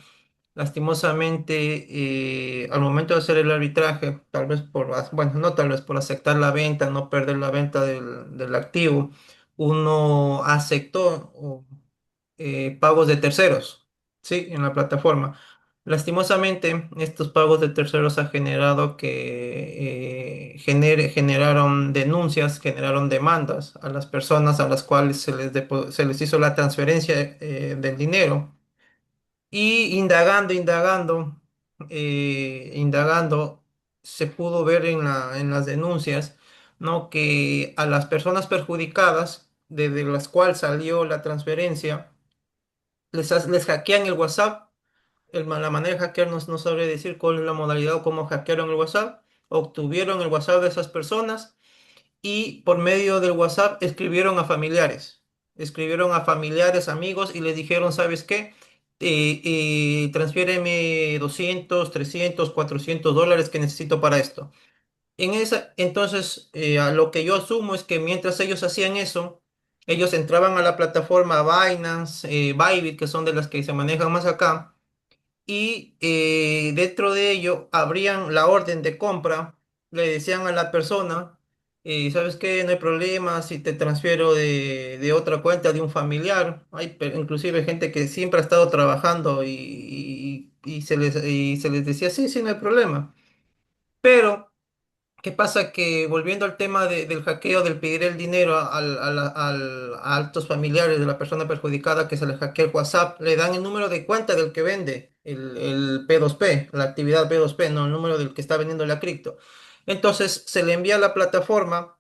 Speaker 4: lastimosamente, al momento de hacer el arbitraje, tal vez bueno, no tal vez por aceptar la venta, no perder la venta del activo, uno aceptó pagos de terceros, ¿sí? En la plataforma. Lastimosamente, estos pagos de terceros ha generado que generaron denuncias, generaron demandas a las personas a las cuales se les hizo la transferencia del dinero. Y indagando, se pudo ver en las denuncias, ¿no? Que a las personas perjudicadas, desde las cuales salió la transferencia, les hackean el WhatsApp. La manera de hackear no sabré decir cuál es la modalidad o cómo hackearon el WhatsApp. Obtuvieron el WhatsApp de esas personas y por medio del WhatsApp escribieron a familiares, amigos y les dijeron, ¿sabes qué? Transfiéreme 200, 300, $400 que necesito para esto. Entonces, a lo que yo asumo es que mientras ellos hacían eso, ellos entraban a la plataforma Binance, Bybit, que son de las que se manejan más acá, y dentro de ello abrían la orden de compra, le decían a la persona, ¿sabes qué? No hay problema si te transfiero de otra cuenta de un familiar. Hay inclusive gente que siempre ha estado trabajando y se les decía, sí, sí, no hay problema. Pero ¿qué pasa? Que volviendo al tema del hackeo, del pedir el dinero a altos familiares de la persona perjudicada que se le hackea el WhatsApp, le dan el número de cuenta del que vende el P2P, la actividad P2P, no el número del que está vendiendo la cripto. Entonces se le envía a la plataforma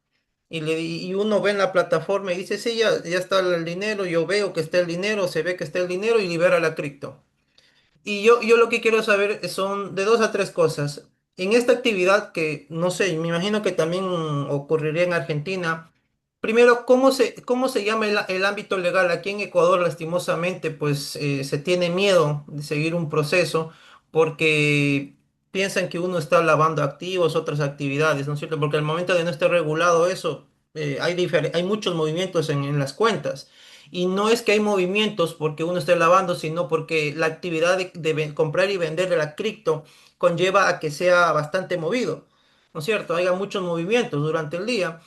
Speaker 4: y uno ve en la plataforma y dice, sí, ya está el dinero, yo veo que está el dinero, se ve que está el dinero y libera la cripto. Y yo lo que quiero saber son de dos a tres cosas. En esta actividad que, no sé, me imagino que también ocurriría en Argentina. Primero, cómo se llama el ámbito legal? Aquí en Ecuador, lastimosamente, pues se tiene miedo de seguir un proceso porque piensan que uno está lavando activos, otras actividades, ¿no es cierto? Porque al momento de no estar regulado eso, hay muchos movimientos en las cuentas. Y no es que hay movimientos porque uno esté lavando, sino porque la actividad comprar y vender de la cripto conlleva a que sea bastante movido, ¿no es cierto? Haya muchos movimientos durante el día.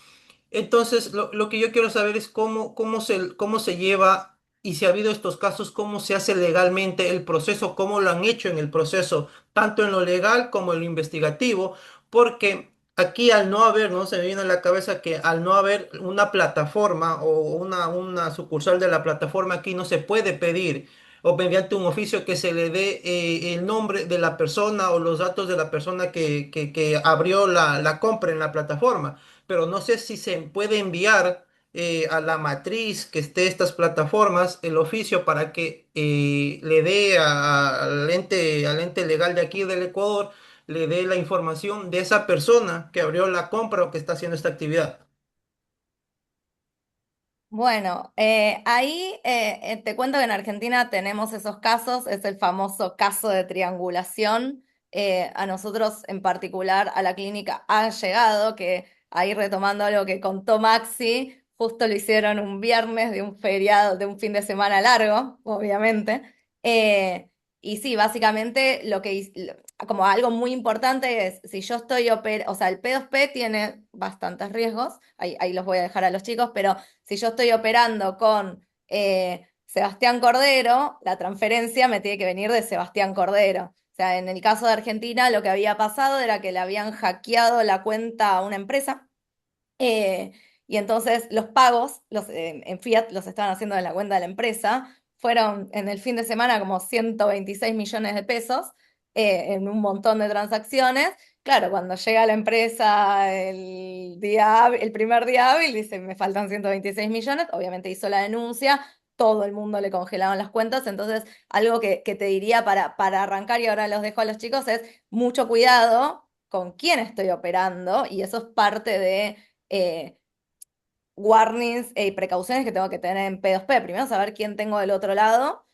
Speaker 4: Entonces, lo que yo quiero saber es cómo se lleva y si ha habido estos casos, cómo se hace legalmente el proceso, cómo lo han hecho en el proceso, tanto en lo legal como en lo investigativo, porque aquí al no haber, ¿no? Se me viene a la cabeza que al no haber una plataforma o una sucursal de la plataforma aquí no se puede pedir o mediante un oficio que se le dé el nombre de la persona o los datos de la persona que abrió la compra en la plataforma, pero no sé si se puede enviar a la matriz que esté estas plataformas el oficio para que le dé al ente legal de aquí del Ecuador, le dé la información de esa persona que abrió la compra o que está haciendo esta actividad.
Speaker 1: Bueno, ahí te cuento que en Argentina tenemos esos casos, es el famoso caso de triangulación. A nosotros en particular, a la clínica ha llegado, que ahí retomando algo que contó Maxi, justo lo hicieron un viernes de un feriado, de un fin de semana largo, obviamente. Eh, y sí, básicamente como algo muy importante es, si yo estoy o sea, el P2P tiene bastantes riesgos, ahí los voy a dejar a los chicos, pero si yo estoy operando con Sebastián Cordero, la transferencia me tiene que venir de Sebastián Cordero. O sea, en el caso de Argentina, lo que había pasado era que le habían hackeado la cuenta a una empresa eh, y entonces los pagos en Fiat los estaban haciendo de la cuenta de la empresa. Fueron en el fin de semana como 126 millones de pesos en un montón de transacciones. Claro, cuando llega la empresa el primer día hábil, dice, me faltan 126 millones, obviamente hizo la denuncia, todo el mundo le congelaron las cuentas, entonces algo que te diría para arrancar y ahora los dejo a los chicos es mucho cuidado con quién estoy operando y eso es parte de eh, warnings y precauciones que tengo que tener en P2P. Primero saber quién tengo del otro lado.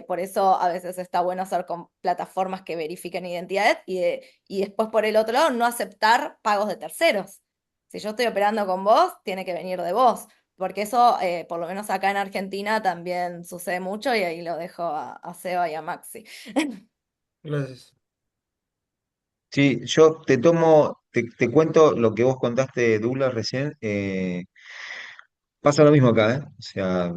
Speaker 1: Por eso a veces está bueno hacer con plataformas que verifiquen identidad y después por el otro lado no aceptar pagos de terceros. Si yo estoy operando con vos, tiene que venir de vos, porque eso por lo menos acá en Argentina también sucede mucho y ahí lo dejo a Seba y a Maxi.
Speaker 4: Gracias.
Speaker 3: Sí, yo te cuento lo que vos contaste, Douglas, recién. Pasa lo mismo acá, ¿eh? O sea,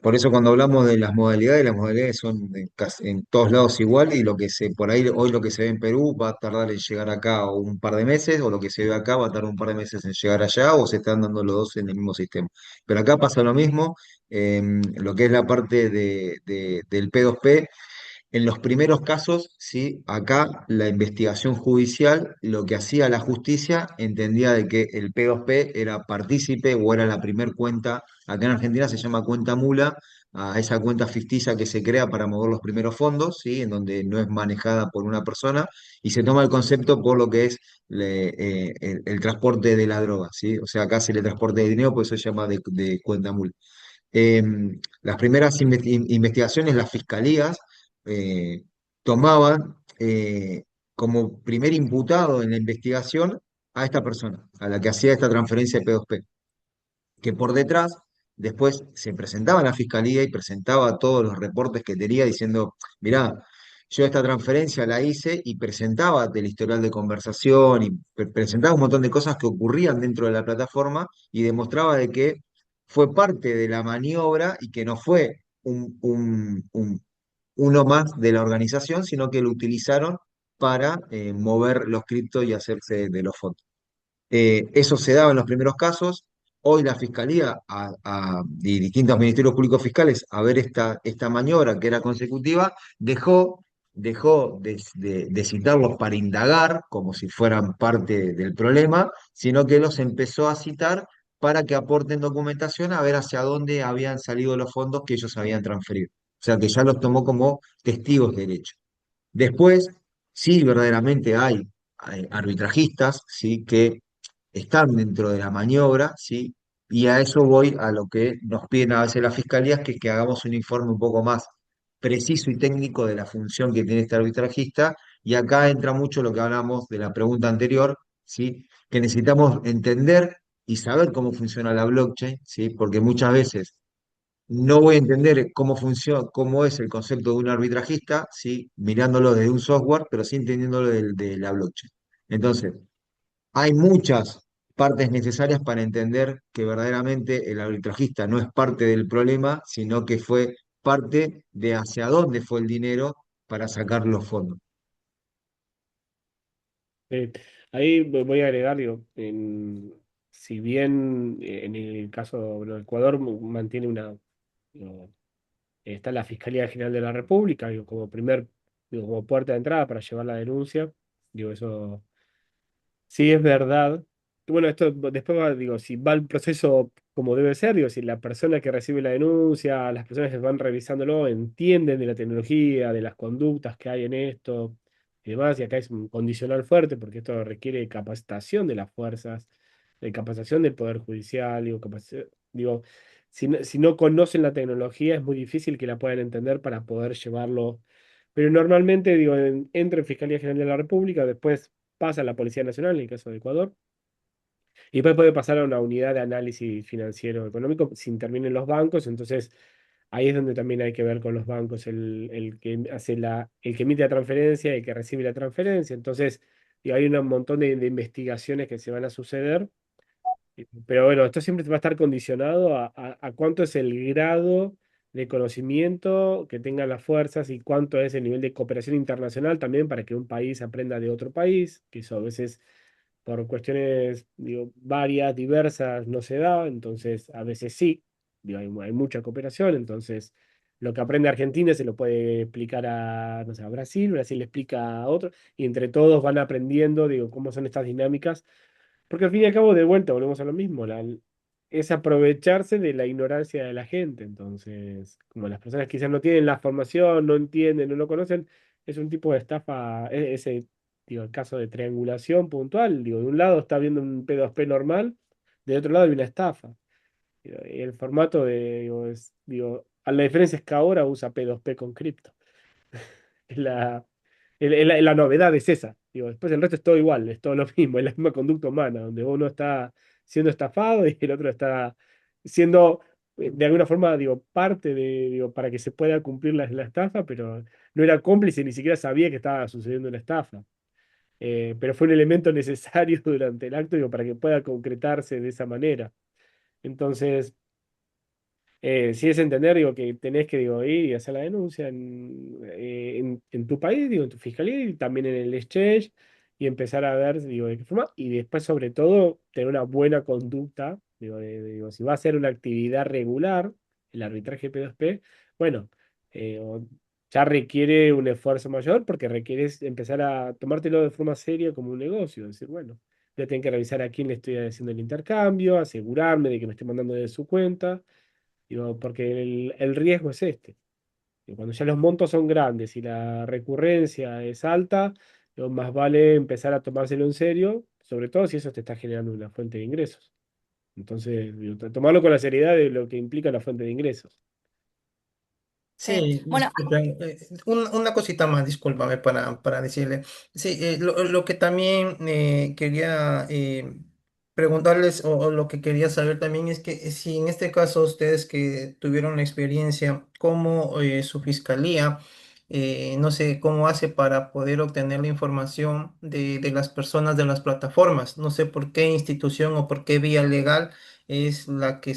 Speaker 3: Por eso cuando hablamos de las modalidades son en todos lados igual y por ahí hoy lo que se ve en Perú va a tardar en llegar acá un par de meses, o lo que se ve acá va a tardar un par de meses en llegar allá, o se están dando los dos en el mismo sistema. Pero acá pasa lo mismo, lo que es la parte del P2P. En los primeros casos, sí, acá la investigación judicial, lo que hacía la justicia, entendía de que el P2P era partícipe o era la primer cuenta, acá en Argentina se llama cuenta mula, a esa cuenta ficticia que se crea para mover los primeros fondos, ¿sí? En donde no es manejada por una persona, y se toma el concepto por lo que es el transporte de la droga, ¿sí? O sea, acá se le transporte de dinero, por eso se llama de cuenta mula. Eh, las primeras investigaciones, las fiscalías eh, tomaban como primer imputado en la investigación a esta persona, a la que hacía esta transferencia de P2P, que por detrás después se presentaba a la fiscalía y presentaba todos los reportes que tenía diciendo, mirá, yo esta transferencia la hice, y presentaba del historial de conversación y presentaba un montón de cosas que ocurrían dentro de la plataforma, y demostraba de que fue parte de la maniobra y que no fue uno más de la organización, sino que lo utilizaron para mover los criptos y hacerse de los fondos. Eso se daba en los primeros casos. Hoy la Fiscalía y distintos ministerios públicos fiscales, a ver esta maniobra que era consecutiva, dejó de citarlos para indagar como si fueran parte del problema, sino que los empezó a citar para que aporten documentación a ver hacia dónde habían salido los fondos que ellos habían transferido. O sea que ya los tomó como testigos de derecho. Después, sí, verdaderamente hay arbitrajistas, ¿sí? Que están dentro de la maniobra, ¿sí? Y a eso voy, a lo que nos piden a veces las fiscalías, que es que hagamos un informe un poco más preciso y técnico de la función que tiene este arbitrajista. Y acá entra mucho lo que hablamos de la pregunta anterior, ¿sí? Que necesitamos entender y saber cómo funciona la blockchain, ¿sí? Porque muchas veces no voy a entender cómo funciona, cómo es el concepto de un arbitrajista, ¿sí? Mirándolo desde un software, pero sí entendiéndolo de la blockchain. Entonces, hay muchas partes necesarias para entender que verdaderamente el arbitrajista no es parte del problema, sino que fue parte de hacia dónde fue el dinero para sacar los fondos.
Speaker 2: Eh, Ahí voy a agregar, digo, si bien en el caso, bueno, Ecuador mantiene digo, está la Fiscalía General de la República, digo, digo, como puerta de entrada para llevar la denuncia, digo, eso sí es verdad. Y bueno, esto después digo, si va el proceso como debe ser, digo, si la persona que recibe la denuncia, las personas que van revisándolo, entienden de la tecnología, de las conductas que hay en esto y demás, y acá es un condicional fuerte, porque esto requiere capacitación de las fuerzas, de capacitación del Poder Judicial, digo, si no conocen la tecnología, es muy difícil que la puedan entender para poder llevarlo. Pero normalmente, digo, entra en Fiscalía General de la República, después pasa a la Policía Nacional, en el caso de Ecuador, y después puede pasar a una unidad de análisis financiero económico si intervienen los bancos. Entonces ahí es donde también hay que ver con los bancos, el que hace el que emite la transferencia y el que recibe la transferencia. Entonces, y hay un montón de investigaciones que se van a suceder. Pero bueno, esto siempre va a estar condicionado a cuánto es el grado de conocimiento que tengan las fuerzas y cuánto es el nivel de cooperación internacional también para que un país aprenda de otro país, que eso a veces por cuestiones, digo, varias, diversas, no se da. Entonces a veces sí, digo, hay mucha cooperación. Entonces lo que aprende Argentina se lo puede explicar a, no sé, a Brasil, Brasil le explica a otro, y entre todos van aprendiendo, digo, cómo son estas dinámicas, porque al fin y al cabo, de vuelta, volvemos a lo mismo, es aprovecharse de la ignorancia de la gente. Entonces, como las personas quizás no tienen la formación, no entienden, no lo conocen, es un tipo de estafa, ese, digo, el caso de triangulación puntual, digo, de un lado está viendo un P2P normal, de otro lado hay una estafa. Y el formato digo, a la diferencia es que ahora usa P2P con cripto. Es la novedad es esa. Digo, después el resto es todo igual, es todo lo mismo, es la misma conducta humana, donde uno está siendo estafado y el otro está siendo, de alguna forma, digo, parte digo, para que se pueda cumplir la estafa, pero no era cómplice, ni siquiera sabía que estaba sucediendo una estafa. Pero fue un elemento necesario durante el acto, digo, para que pueda concretarse de esa manera. Entonces, Sí es entender, digo, que tenés que, digo, ir y hacer la denuncia en tu país, digo, en tu fiscalía y también en el exchange y empezar a ver, digo, de qué forma. Y después, sobre todo, tener una buena conducta, digo, digo, si va a ser una actividad regular, el arbitraje P2P, bueno, ya requiere un esfuerzo mayor porque requieres empezar a tomártelo de forma seria como un negocio. Decir, bueno, voy a tener que revisar a quién le estoy haciendo el intercambio, asegurarme de que me esté mandando de su cuenta. Digo, porque el riesgo es este. Y cuando ya los montos son grandes y la recurrencia es alta, digo, más vale empezar a tomárselo en serio, sobre todo si eso te está generando una fuente de ingresos. Entonces, digo, tomarlo con la seriedad de lo que implica la fuente de ingresos.
Speaker 1: Sí.
Speaker 4: Sí,
Speaker 1: Bueno,
Speaker 4: disculpen. Una cosita más, discúlpame para decirle. Sí, lo que también quería preguntarles o lo que quería saber también es que si en este caso ustedes que tuvieron la experiencia, cómo su fiscalía, no sé, cómo hace para poder obtener la información de las personas de las plataformas. No sé por qué institución o por qué vía legal es la que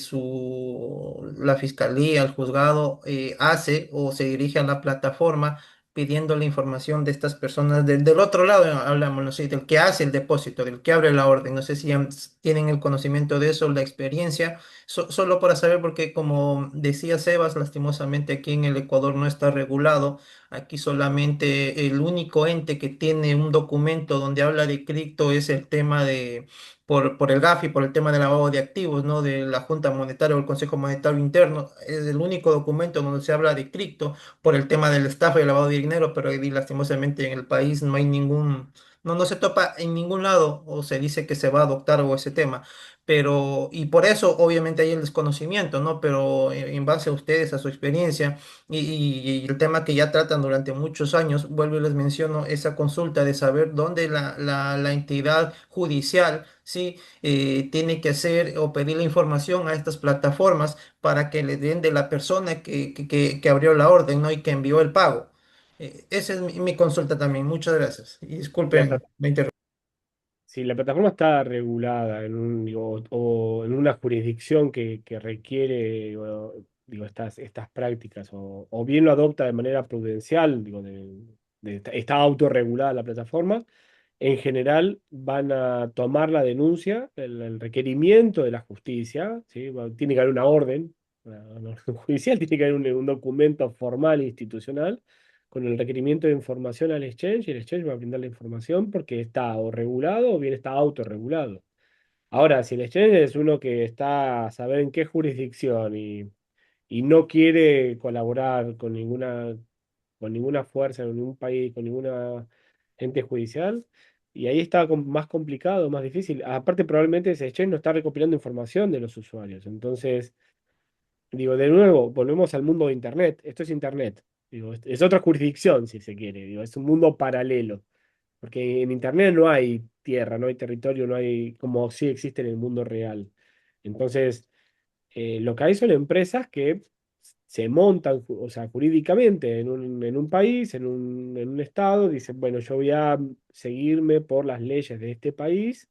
Speaker 4: la fiscalía, el juzgado hace o se dirige a la plataforma pidiendo la información de estas personas del otro lado, hablamos, no sé, del que hace el depósito, del que abre la orden. No sé si tienen el conocimiento de eso, la experiencia, solo para saber, porque como decía Sebas, lastimosamente aquí en el Ecuador no está regulado. Aquí solamente el único ente que tiene un documento donde habla de cripto es el tema de por el GAFI, por el tema del lavado de activos, ¿no? De la Junta Monetaria o el Consejo Monetario Interno. Es el único documento donde se habla de cripto por el tema del estafa y el lavado de dinero, pero ahí, lastimosamente en el país no hay no se topa en ningún lado o se dice que se va a adoptar o ese tema. Pero, y por eso obviamente hay el desconocimiento, ¿no? Pero en base a ustedes, a su experiencia y el tema que ya tratan durante muchos años, vuelvo y les menciono esa consulta de saber dónde la entidad judicial, ¿sí? Tiene que hacer o pedir la información a estas plataformas para que le den de la persona que abrió la orden, ¿no? Y que envió el pago. Esa es mi consulta también. Muchas gracias. Y
Speaker 2: La,
Speaker 4: disculpen
Speaker 2: pla-
Speaker 4: la interrupción.
Speaker 2: si la plataforma está regulada en digo, o en una jurisdicción que requiere digo, estas prácticas, o bien lo adopta de manera prudencial, digo, está autorregulada la plataforma, en general van a tomar la denuncia, el requerimiento de la justicia, ¿sí? Tiene que haber una orden, una orden judicial, tiene que haber un documento formal e institucional con el requerimiento de información al exchange, y el exchange va a brindar la información porque está o regulado o bien está autorregulado. Ahora, si el exchange es uno que está a saber en qué jurisdicción y no quiere colaborar con ninguna fuerza, con ningún país, con ninguna ente judicial, y ahí está más complicado, más difícil. Aparte, probablemente ese exchange no está recopilando información de los usuarios. Entonces, digo, de nuevo, volvemos al mundo de Internet. Esto es Internet. Digo, es otra jurisdicción, si se quiere. Digo, es un mundo paralelo. Porque en Internet no hay tierra, no hay territorio, no hay como sí existe en el mundo real. Entonces, lo que hay son empresas que se montan, o sea, jurídicamente en un país, en un estado, dicen, bueno, yo voy a seguirme por las leyes de este país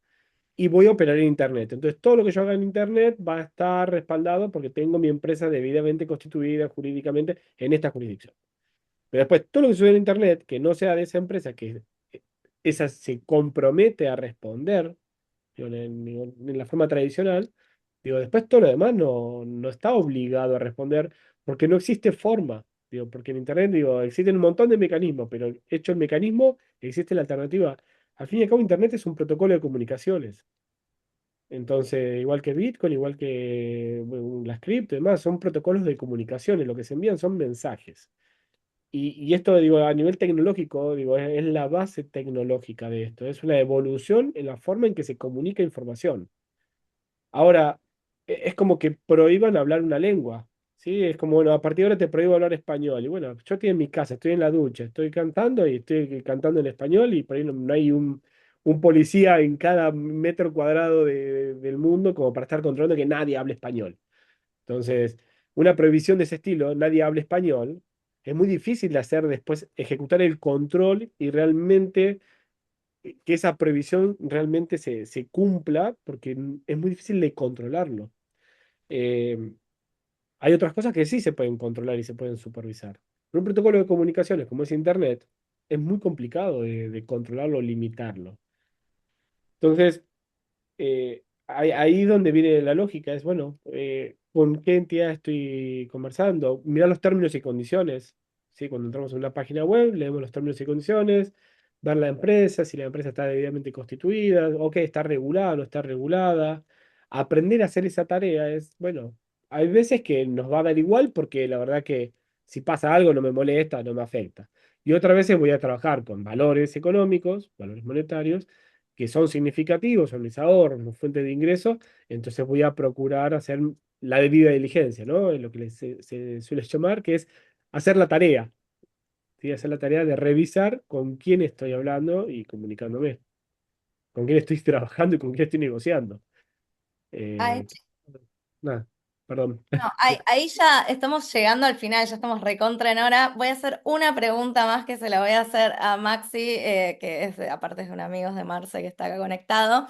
Speaker 2: y voy a operar en Internet. Entonces, todo lo que yo haga en Internet va a estar respaldado porque tengo mi empresa debidamente constituida jurídicamente en esta jurisdicción. Pero después, todo lo que sucede en Internet, que no sea de esa empresa, que esa se compromete a responder, digo, en la forma tradicional, digo, después todo lo demás no está obligado a responder porque no existe forma. Digo, porque en Internet, digo, existen un montón de mecanismos, pero hecho el mecanismo, existe la alternativa. Al fin y al cabo, Internet es un protocolo de comunicaciones. Entonces, igual que Bitcoin, igual que bueno, las cripto y demás, son protocolos de comunicaciones. Lo que se envían son mensajes. Y esto, digo, a nivel tecnológico, digo, es la base tecnológica de esto. Es una evolución en la forma en que se comunica información. Ahora, es como que prohíban hablar una lengua, ¿sí? Es como, bueno, a partir de ahora te prohíbo hablar español. Y bueno, yo estoy en mi casa, estoy en la ducha, estoy cantando y estoy cantando en español y por ahí no hay un policía en cada metro cuadrado del mundo como para estar controlando que nadie hable español. Entonces, una prohibición de ese estilo, nadie habla español, es muy difícil de hacer después, ejecutar el control y realmente que esa prohibición realmente se cumpla, porque es muy difícil de controlarlo. Eh, Hay otras cosas que sí se pueden controlar y se pueden supervisar. Pero un protocolo de comunicaciones como es Internet es muy complicado de controlarlo o limitarlo. Entonces, ahí donde viene la lógica es, bueno, ¿con qué entidad estoy conversando? Mirar los términos y condiciones, ¿sí? Cuando entramos en una página web, leemos los términos y condiciones, ver la empresa, si la empresa está debidamente constituida, o que está regulada o no está regulada. Aprender a hacer esa tarea es, bueno, hay veces que nos va a dar igual porque la verdad que si pasa algo no me molesta, no me afecta. Y otras veces voy a trabajar con valores económicos, valores monetarios que son significativos, son mis ahorros, mi fuente de ingreso, entonces voy a procurar hacer la debida diligencia, ¿no? Es lo que se suele llamar, que es hacer la tarea, ¿sí? Hacer la tarea de revisar con quién estoy hablando y comunicándome, con quién estoy trabajando y con quién estoy negociando.
Speaker 1: Ay,
Speaker 2: Eh, nada, perdón.
Speaker 1: no, ahí ya estamos llegando al final, ya estamos recontra en hora. Voy a hacer una pregunta más que se la voy a hacer a Maxi, que es, aparte es un amigo de Marce que está acá conectado,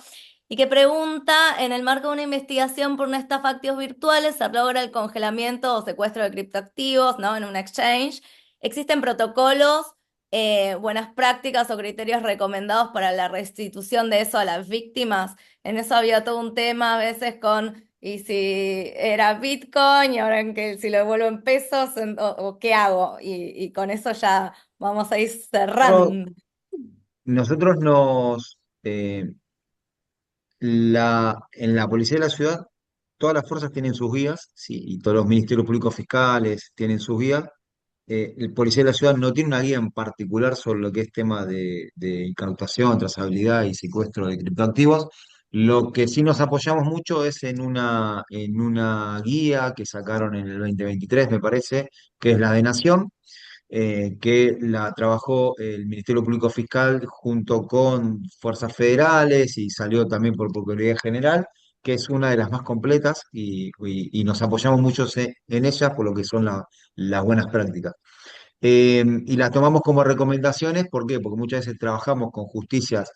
Speaker 1: y que pregunta, en el marco de una investigación por una estafa de activos virtuales, se logra el congelamiento o secuestro de criptoactivos, ¿no? En un exchange. ¿Existen protocolos, buenas prácticas o criterios recomendados para la restitución de eso a las víctimas? En eso había todo un tema a veces con, y si era Bitcoin y ahora en que si lo devuelvo en pesos, o qué hago. Y con eso ya vamos a ir
Speaker 3: Nosotros,
Speaker 1: cerrando.
Speaker 3: nosotros nos, en la policía de la ciudad, todas las fuerzas tienen sus guías, sí, y todos los ministerios públicos fiscales tienen sus guías. El policía de la ciudad no tiene una guía en particular sobre lo que es tema de incautación, trazabilidad y secuestro de criptoactivos. Lo que sí nos apoyamos mucho es en una guía que sacaron en el 2023, me parece, que es la de Nación, que la trabajó el Ministerio Público Fiscal junto con fuerzas federales y salió también por Procuraduría General, que es una de las más completas y nos apoyamos mucho en ella por lo que son las buenas prácticas. Y las tomamos como recomendaciones, ¿por qué? Porque muchas veces trabajamos con justicias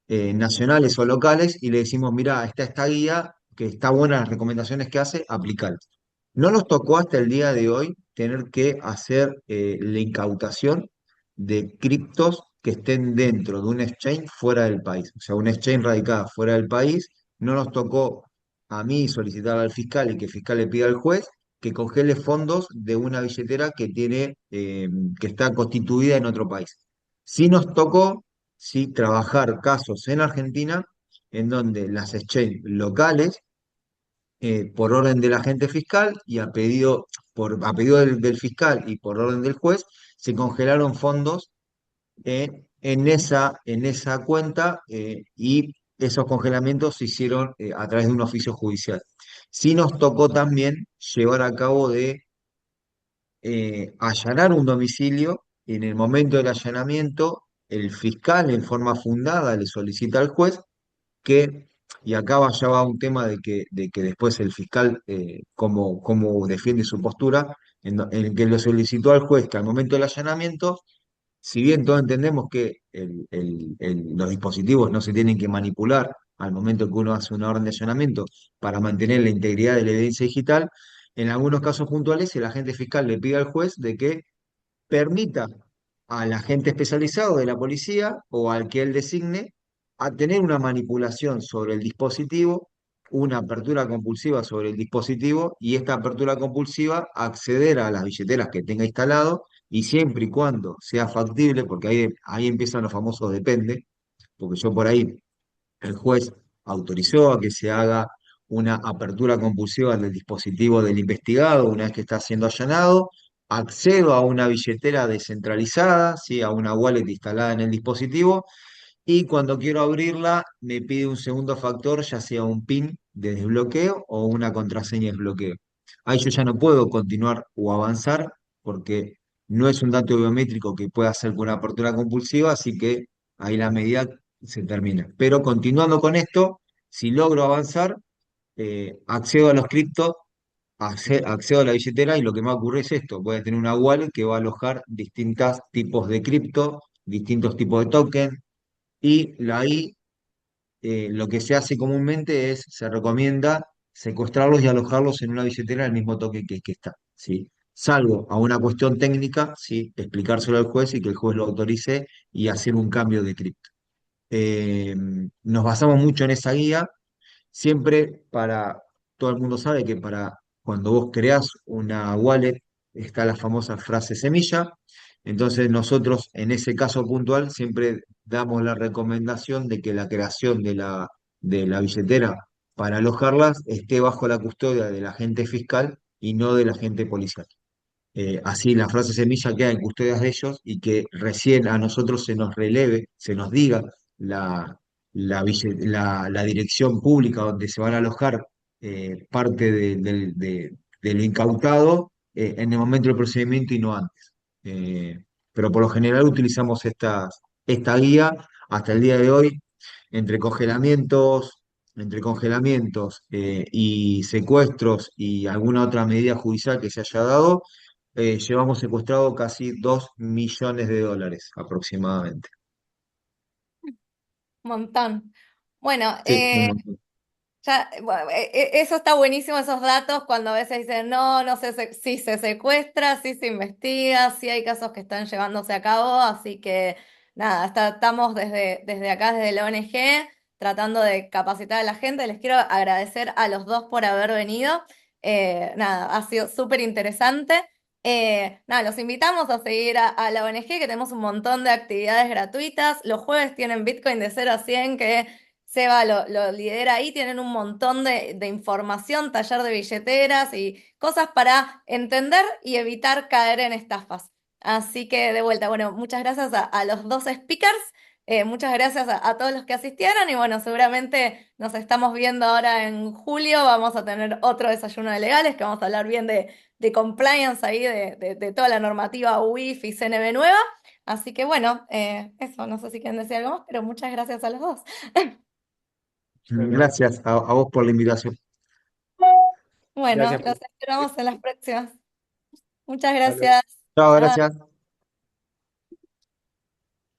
Speaker 3: nacionales o locales y le decimos, mira, está esta guía, que está buena las recomendaciones que hace, aplicarlas. No nos tocó hasta el día de hoy tener que hacer la incautación de criptos que estén dentro de un exchange fuera del país. O sea, un exchange radicada fuera del país. No nos tocó a mí solicitar al fiscal y que el fiscal le pida al juez que congele fondos de una billetera que tiene, que está constituida en otro país. Sí nos tocó, sí, trabajar casos en Argentina en donde las exchanges locales, por orden del agente fiscal y a pedido del fiscal y por orden del juez, se congelaron fondos en esa cuenta y esos congelamientos se hicieron a través de un oficio judicial. Sí nos tocó también llevar a cabo de allanar un domicilio y en el momento del allanamiento el fiscal en forma fundada le solicita al juez que, y acá ya va un tema de que después el fiscal, cómo defiende su postura, en el que le solicitó al juez que al momento del allanamiento, si bien todos entendemos que los dispositivos no se tienen que manipular al momento que uno hace una orden de allanamiento para mantener la integridad de la evidencia digital, en algunos casos puntuales el agente fiscal le pide al juez de que permita al agente especializado de la policía o al que él designe a tener una manipulación sobre el dispositivo, una apertura compulsiva sobre el dispositivo y esta apertura compulsiva acceder a las billeteras que tenga instalado y siempre y cuando sea factible, porque ahí empiezan los famosos depende, porque yo por ahí el juez autorizó a que se haga una apertura compulsiva del dispositivo del investigado una vez que está siendo allanado. Accedo a una billetera descentralizada, ¿sí? A una wallet instalada en el dispositivo y cuando quiero abrirla me pide un segundo factor, ya sea un PIN de desbloqueo o una contraseña de desbloqueo. Ahí yo ya no puedo continuar o avanzar porque no es un dato biométrico que pueda hacer con una apertura compulsiva, así que ahí la medida se termina. Pero continuando con esto, si logro avanzar, accedo a los criptos, accedo a la billetera y lo que me ocurre es esto, voy a tener una wallet que va a alojar distintos tipos de cripto, distintos tipos de token, y ahí lo que se hace comúnmente es, se recomienda secuestrarlos y alojarlos en una billetera al mismo toque que está, ¿sí? Salvo a una cuestión técnica, ¿sí? Explicárselo al juez y que el juez lo autorice y hacer un cambio de cripto. Eh, Nos basamos mucho en esa guía. Siempre todo el mundo sabe que para cuando vos creás una wallet está la famosa frase semilla. Entonces nosotros en ese caso puntual siempre damos la recomendación de que la creación de la billetera para alojarlas esté bajo la custodia del agente fiscal y no del agente policial. Así la frase semilla queda en custodias de ellos y que recién a nosotros se nos releve, se nos diga la, la dirección pública donde se van a alojar parte de lo incautado en el momento del procedimiento y no antes. Eh, pero por lo general utilizamos esta guía hasta el día de hoy entre congelamientos, entre congelamientos y secuestros y alguna otra medida judicial que se haya dado llevamos secuestrado casi 2 millones de dólares aproximadamente.
Speaker 1: Un montón. Bueno,
Speaker 3: Sí, un montón.
Speaker 1: ya, bueno, eso está buenísimo, esos datos, cuando a veces dicen, no, no sé si se secuestra, si se investiga, si hay casos que están llevándose a cabo, así que nada, estamos desde acá, desde la ONG, tratando de capacitar a la gente. Les quiero agradecer a los dos por haber venido. Nada, ha sido súper interesante. Nada, los invitamos a seguir a la ONG, que tenemos un montón de actividades gratuitas. Los jueves tienen Bitcoin de 0 a 100 que Seba lo lidera ahí, tienen un montón de información, taller de billeteras y cosas para entender y evitar caer en estafas. Así que de vuelta, bueno, muchas gracias a los dos speakers, muchas gracias a todos los que asistieron y bueno, seguramente nos estamos viendo ahora en julio, vamos a tener otro desayuno de legales que vamos a hablar bien de compliance ahí, de toda la normativa UIF y CNB nueva. Así que bueno, eso, no sé si quieren decir algo más, pero muchas gracias a los dos.
Speaker 2: Bueno,
Speaker 3: Gracias a vos por la invitación.
Speaker 1: Bueno,
Speaker 2: gracias
Speaker 1: los
Speaker 2: por...
Speaker 1: esperamos en las próximas. Muchas
Speaker 2: Hasta luego.
Speaker 1: gracias.
Speaker 3: Chao,
Speaker 1: Chao.
Speaker 3: gracias.